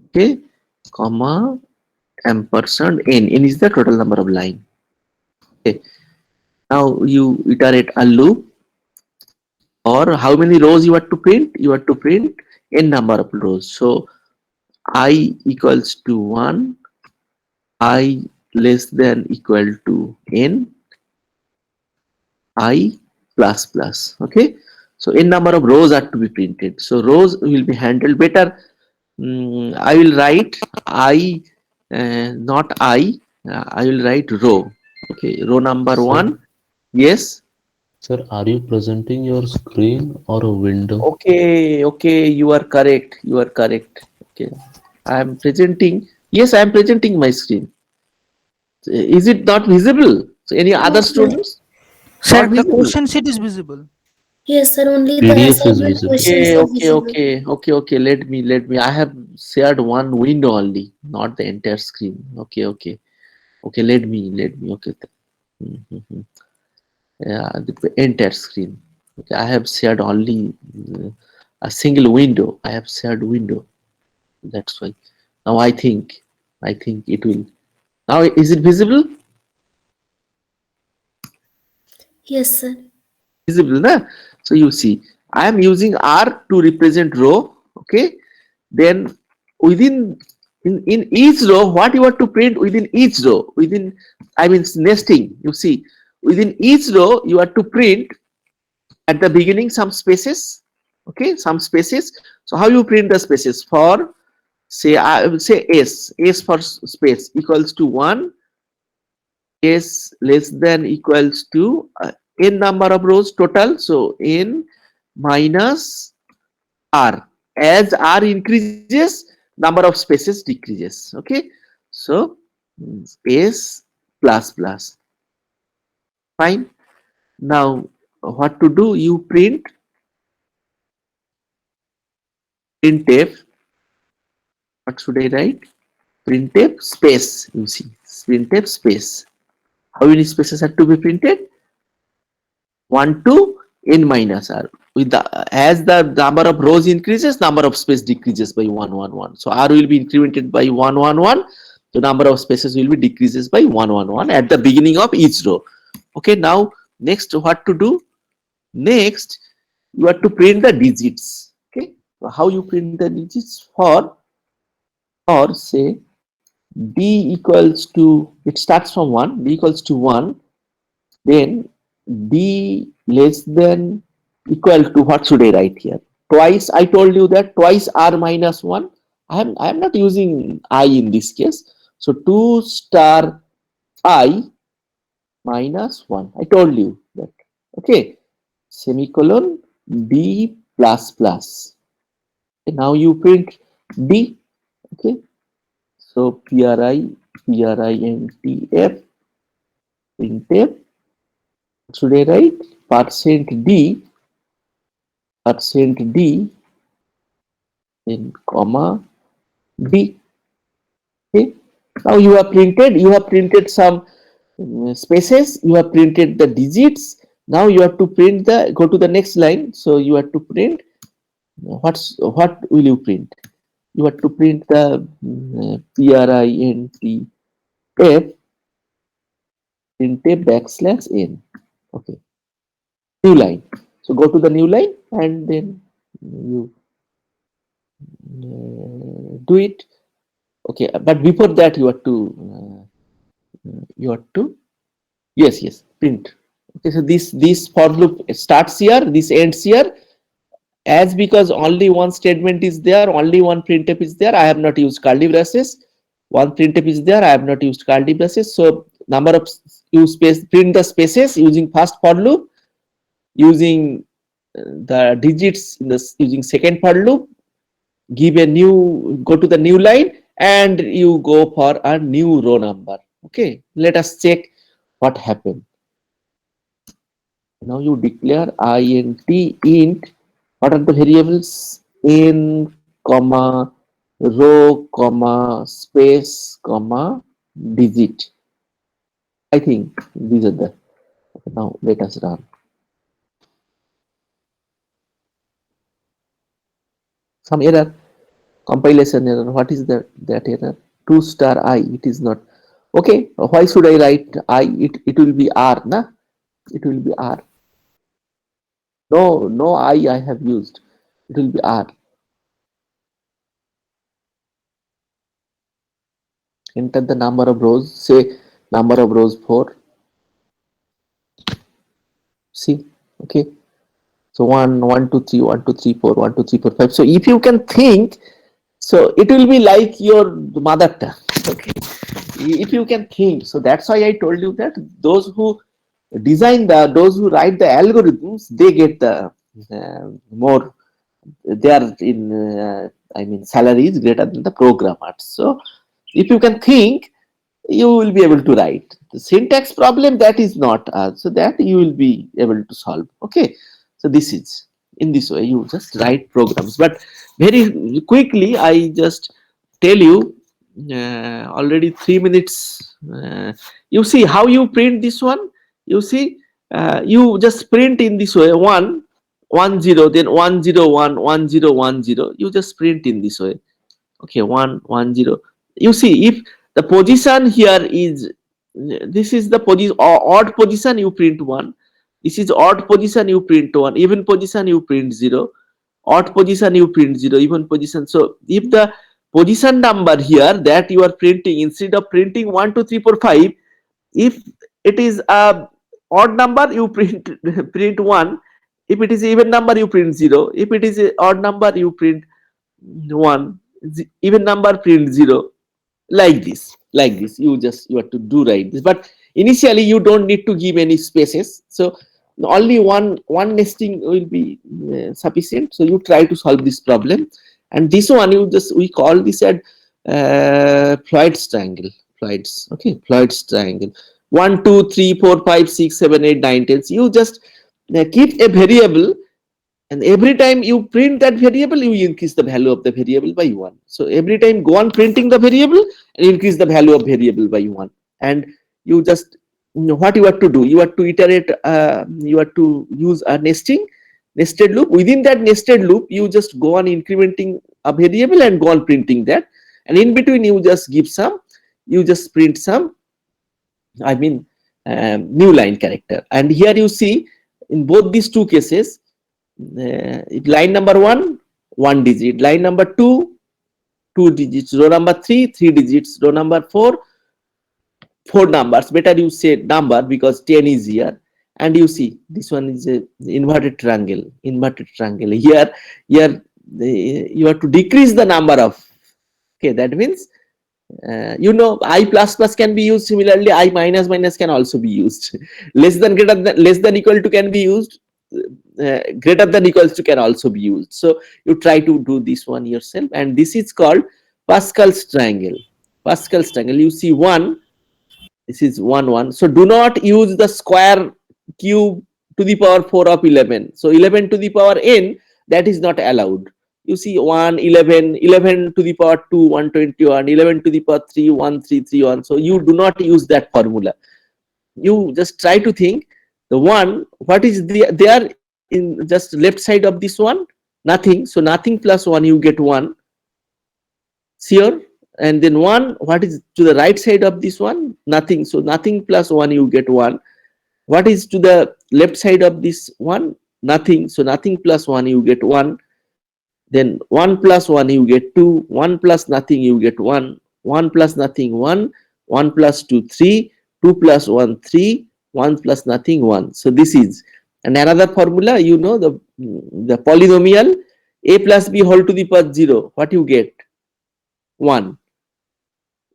okay, comma, ampersand n. N is the total number of line. Okay. Now you iterate a loop, or how many rows you have to print? You have to print n number of rows. So I equals to 1, I less than equal to n, I plus plus. Okay. So n number of rows are to be printed. So rows will be handled better. I will write I, not I. I will write row. Okay. Row number Sir, 1. Yes. sir, are you presenting your screen or a window? Okay. Okay. You are correct. You are correct. Okay. I am presenting. Yes, I am presenting my screen. Is it not visible? So any other No, sir. students? Sir, Not the visible. question sheet is visible. Yes, sir. Only the PDF is assignment visible. questions Okay, are okay, visible. okay, okay, okay. Let me. I have shared one window only, not the entire screen. Okay, okay, okay. Let me. Okay. Mhm. Yeah, the entire screen. Okay, I have shared only a single window. I have shared window. That's why. Now I think it will. Now is it visible? Yes, sir. Visible, na? So you see, I am using R to represent row. Okay, then within in each row, what you have to print within each row, within, I mean nesting. You see, within each row you have to print at the beginning some spaces. Okay, some spaces. So how you print the spaces? For say, I will say S for space equals to 1, S less than equals to n number of rows total. So n minus R. As R increases, number of spaces decreases. Okay. So S plus plus. Fine. Now what to do? You printf. What should I write? Printf space. You see, printf space. How many spaces have to be printed? 1 to n minus R. With the, as the number of rows increases, number of space decreases by 1 So R will be incremented by 1 The number of spaces will be decreases by 1 at the beginning of each row. Okay. Now next, what to do? Next, you have to print the digits. Okay. So how you print the digits? For say d equals to, it starts from 1, d equals to 1, then d less than equal to, what should I write here? Twice, I told you that twice r minus 1. I am not using I in this case. So 2 star I minus 1. I told you that. Okay. Semicolon d plus plus. Okay, now you print d. Okay. So printf, should I write? %d in comma d. Okay. Now you have printed some spaces, you have printed the digits. Now you have to print the, go to the next line. So you have to print, what will you print? You have to print the printf, printf \n. Okay, new line. So go to the new line and then you do it. Okay, but before that you have to yes, print. Okay, so this for loop starts here, this ends here. As because only one statement is there, only one printf is there, I have not used curly braces. One printf is there, I have not used curly braces. So number of print the spaces using first for loop, using the digits in this, using second for loop, give a new, go to the new line and you go for a new row number. Okay, let us check what happened. Now you declare int, what are the variables? N comma row comma space comma digit. I think these are the, now let us run. some error, compilation error. What is that error? 2 star I, it is not. Okay, why should I write I? It will be R, na? It will be R. No I have used. It will be R. Enter the number of rows. Say number of rows 4. See, okay. So 1, 1, 2, 3, 1, 2, 3, 4, 1, 2, 3, 4, 5. So if you can think, so it will be like your mother tongue. Okay. If you can think, so that's why I told you that those who design those who write the algorithms, they get the more. They are in, I mean, salary is greater than the programmers. So if you can think, you will be able to write. The syntax problem, that is not, so that you will be able to solve. Okay, so this is, in this way you just write programs. But very quickly I just tell you, already 3 minutes. You see how you print this one. You see, you just print in this way, 1 1 0, then 1 0 1 1 0 1 0. You just print in this way. Okay, 1 1 0. You see, if the position here is, this is the position, odd position, you print 1. This is odd position, you print 1. Even position, you print 0. Odd position, you print 0. Even position. So if the position number here that you are printing, instead of printing 1 2 3 4 5, if it is a odd number, you print print 1. If it is even number, you print 0. If it is a odd number, you print 1. Even number, print 0. Like this, you have to do right this. But initially you don't need to give any spaces, so only one nesting will be sufficient. So you try to solve this problem, and this one we call this at Floyd's triangle. Floyd's triangle. 1 2 3 4 5 6 7 8 9 10. You just keep a variable, and every time you print that variable, you increase the value of the variable by 1. So every time go on printing the variable and increase the value of variable by 1. And you just, what you have to do, you have to iterate, you have to use a nested loop. Within that nested loop, you just go on incrementing a variable and go on printing that. And in between, you just give some, you just print some, I mean, new line character. And here you see, in both these two cases, line number 1, 1 digit, line number 2, 2 digits, row number 3, 3 digits, row number 4, 4 numbers. Better you say number because 10 is here. And you see, this one is a inverted triangle. Here you have to decrease the number of, okay, that means I plus plus can be used. Similarly, I minus minus can also be used. Less than, greater than, less than, equal to can be used. Greater than, equals to can also be used. So you try to do this one yourself, and this is called Pascal's triangle. You see 1, this is 1 1. So do not use the square cube to the power 4 of 11. So 11 to the power n, that is not allowed. You see 1 11, 11 to the power 2 121, 11 to the power 3 1331. So you do not use that formula. You just try to think the 1, what is there in just left side of this one? Nothing. So nothing plus 1, you get 1. Sure. And then 1, what is to the right side of this one? Nothing. So nothing plus 1, you get 1. What is to the left side of this one? Nothing. So nothing plus 1, you get 1. Then 1 plus 1, you get 2. 1 plus nothing, you get 1. 1 plus nothing, 1. 1 plus 2, 3. 2 plus 1, 3. 1 plus nothing, 1. So this is, and another formula, the polynomial a plus b whole to the power 0. What you get? 1.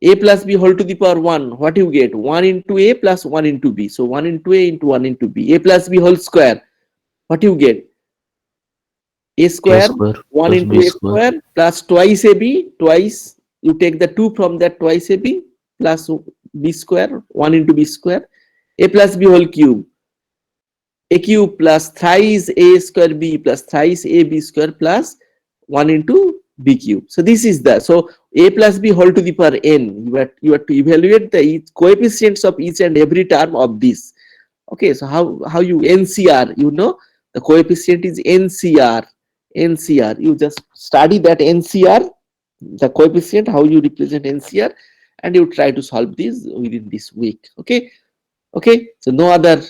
A plus b whole to the power 1. What you get? 1 into a plus 1 into b. So 1 into a into 1 into b. A plus b whole square. What you get? A square, 1 into a square plus twice ab, twice, you take the 2 from that, twice ab plus b square, 1 into b square. A plus b whole cube. A cube plus thrice a square b plus thrice a b square plus 1 into b cube. So this is the, so a plus b whole to the power n. You have to evaluate the coefficients of each and every term of this. Okay, so how you NCR, the coefficient is NCR. NCR. You just study that NCR, the coefficient, how you represent NCR, and you try to solve this within this week. Okay. Okay. So no other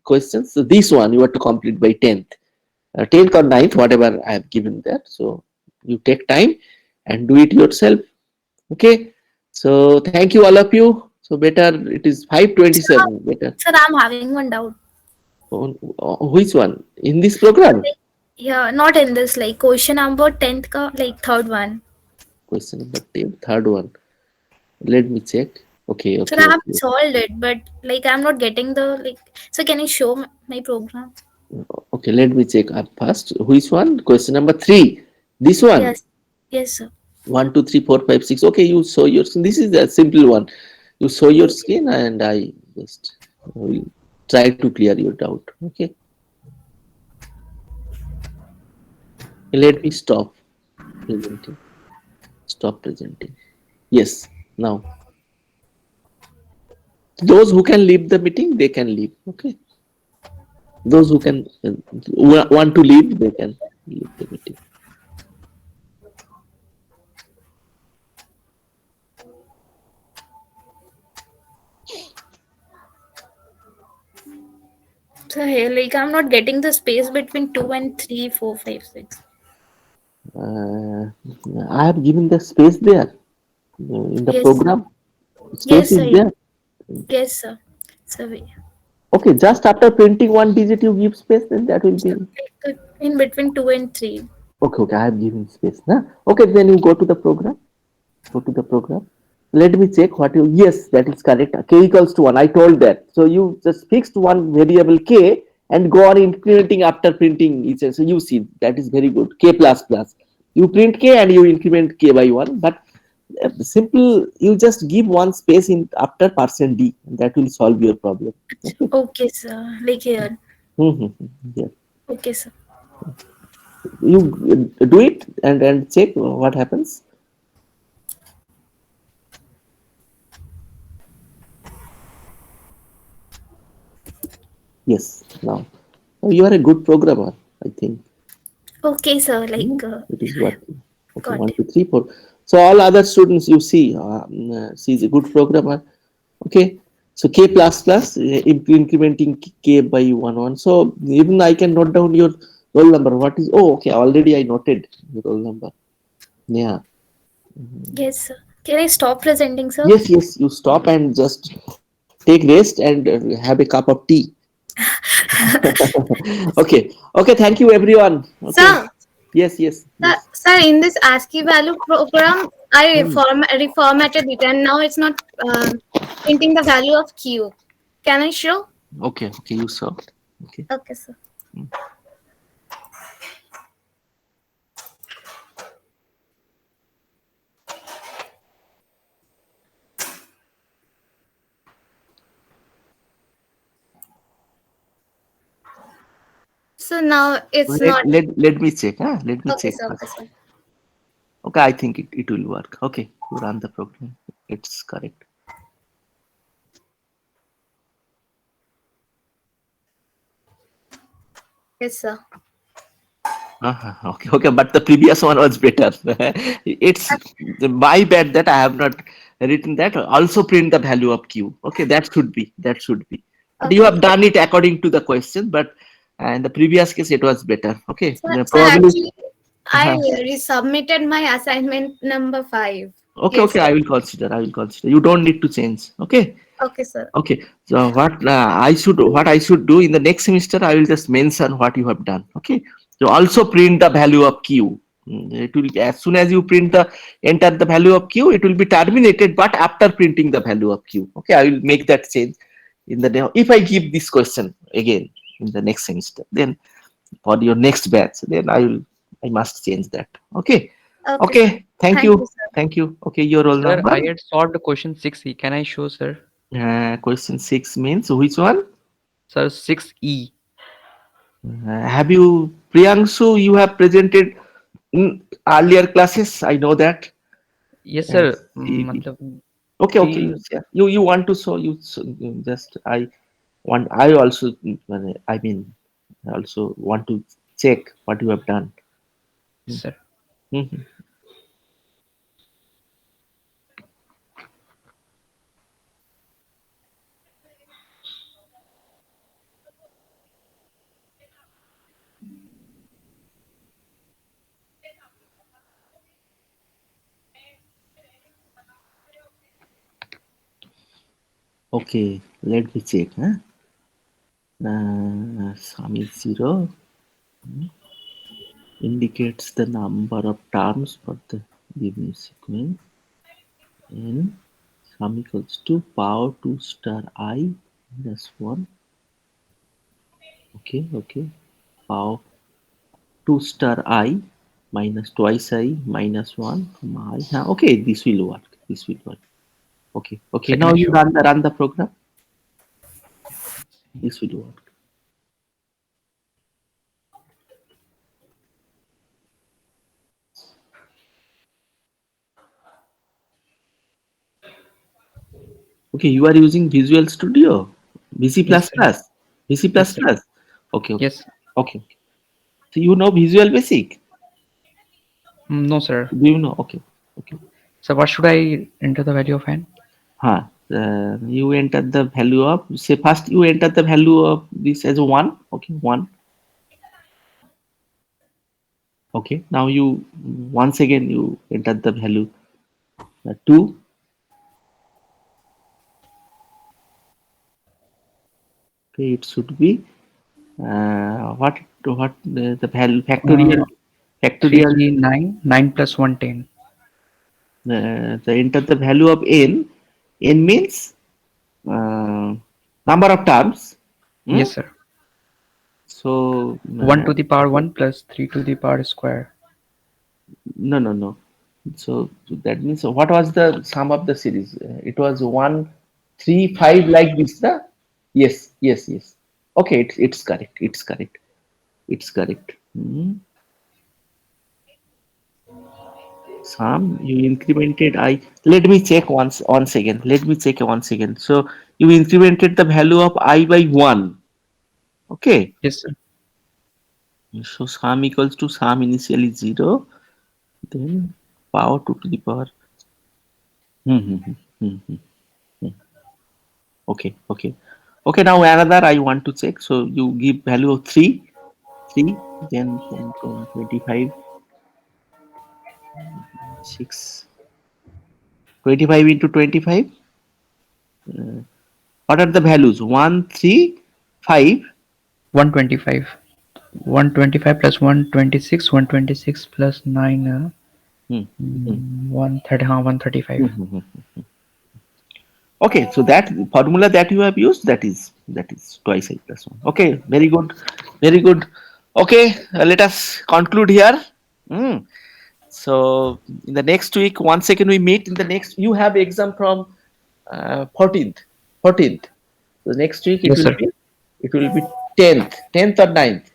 questions. So this one you have to complete by 10th. 10th or 9th, whatever I have given there. So you take time and do it yourself. Okay. So thank you all of you. So better it is 5:27. Better. Sir, I'm having one doubt. Which one in this program? Yeah, not in this, like question number 10th ka, like third one. Question number 10, third one. Let me check. Okay, Sir, okay, I have okay. solved it, but like I'm not getting the like. So can you show my program? Okay, let me check up first. Which one? Question number 3. This one. Yes, yes, sir. 1, 2, 3, 4, 5, 6. Okay, you show your screen. This is a simple one. You show your screen and I just will try to clear your doubt. Okay. Let me stop presenting. Stop presenting. Yes. Now, those who can leave the meeting, they can leave. Okay. Those who can want to leave, they can leave the meeting. So here, like I'm not getting the space between 2 and 3, 4, 5, 6. I have given the space there in the Yes, program. Space yes, is sir. there. Yes, sir. So Okay, just after printing one digit, you give space, then that will be. like, in between 2 and 3. Okay, I have given space. Nah? Okay, then you go to the program. Go to the program. Let me check what you. Yes, that is correct. K equals to 1. I told that. So you just fixed one variable k and go on incrementing after printing each. So you see that is very good. K plus plus. You print k and you increment k by 1. But simple, you just give one space in after %d. That will solve your problem. Okay, sir. Like here. Yeah. Okay, sir. You do it and check what happens. Yes. Now you are a good programmer, I think. Okay, sir. Like It is what. Okay, got 1, it. 2, 3, 4. So all other students you see, she is a good programmer. Okay. So k plus plus incrementing k by 1 1. So even I can note down your roll number. What is? Oh, okay. Already I noted your roll number. Yeah. Yes, sir. Can I stop presenting, sir? Yes, yes. You stop and just take rest and have a cup of tea. Okay. Okay. Thank you, everyone. Okay. Sir, Yes, yes. sir, in this ASCII value program, I reformatted it and now it's not printing the value of Q. Can I show? Okay. Okay. You saw. Okay. Okay, sir. So now it's not. Let me check. Let me Okay, check sir. first. Okay, sir. Okay, I think it will work. Okay, you run the program. It's correct. Yes, sir. Okay, okay, but the previous one was better. It's my bad that I have not written that. Also print the value of Q. Okay, that should be. That should be. And you have done it according to the question, but in the previous case it was better. Okay, Sir, probably. actually, I resubmitted my assignment number 5. Okay, Yes, okay, sir. I will consider. I will consider. You don't need to change. Okay. Okay, sir. Okay. So what I should do in the next semester, I will just mention what you have done. Okay. So also print the value of Q. It will, as soon as you enter the value of Q, it will be terminated, but after printing the value of Q. Okay. I will make that change in the day. If I give this question again in the next semester, then for your next batch, then I must change that. Okay. Okay. Thank you. sir. Thank you. Okay. Your roll Sir, number. I had solved question 6E. Can I show, sir? Question 6 means which one? Sir, 6E. Have you, Priyangshu, you have presented in earlier classes? I know that. Yes, sir. Okay, okay. You want to show just I also want to check what you have done. Yes, sir. Mhm. Okay, let me check. Huh? Sum is 0. Indicates the number of terms for the given sequence. And sum equals to power 2 star I minus 1. Okay, okay. Power 2 star I minus twice I minus 1 comma I. Okay, this will work. This will work. Okay, okay. So can Now I you show? run the program. This will work. Okay, you are using Visual Studio, VC++, Yes, sir. VC++. Yes, sir. Okay, okay, Yes. okay. So you know Visual Basic? No, sir. Do you know? Okay, okay. So what should I enter the value of n? You enter the value of, say first you enter the value of this as 1. Okay, 1. Okay, now you once again you enter the value 2. Okay, it should be what the value Uh, factorial 3, 9, 9 plus 1, 10. The enter the value of n. N means number of terms. Yes, sir. So 1 to the power 1 plus 3 to the power square. no. So that means what was the sum of the series? It was 1, 3, 5 like this. Yes. Okay, it's correct. It's correct. Sum you incremented I. Let me check once again. So you incremented the value of I by 1. Okay. Yes, sir. So sum equals to sum initially 0, then power 2 to the power. Okay. Now another I want to check. So you give value of 3, then 25, 6, 25 into 25. What are the values? 1, 3, 5. 125. 125 plus 126. 126 plus 9. 130. 135. Okay, so that formula that you have used, that is twice I plus 1. Okay, very good. Okay, let us conclude here. So in the next week, once again we meet. In the next, you have exam from 14th. The next week Yes, sir. it will be 10th or 9th.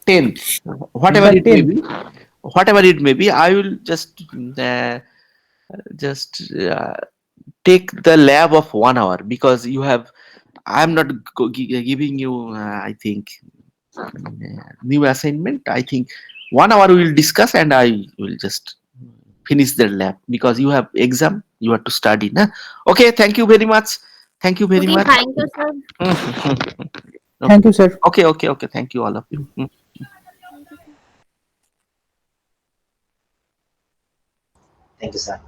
10th, whatever Sir, it may 10. be. Whatever it may be, I will just take the lab of 1 hour, because you have, I am not giving you I think new assignment. I think 1 hour we will discuss, and I will just finish the lab, because you have exam, you have to study. Okay, thank you very much. Okay, thank you, sir. Thank you, sir. Okay, thank you all of you. Thank you, sir.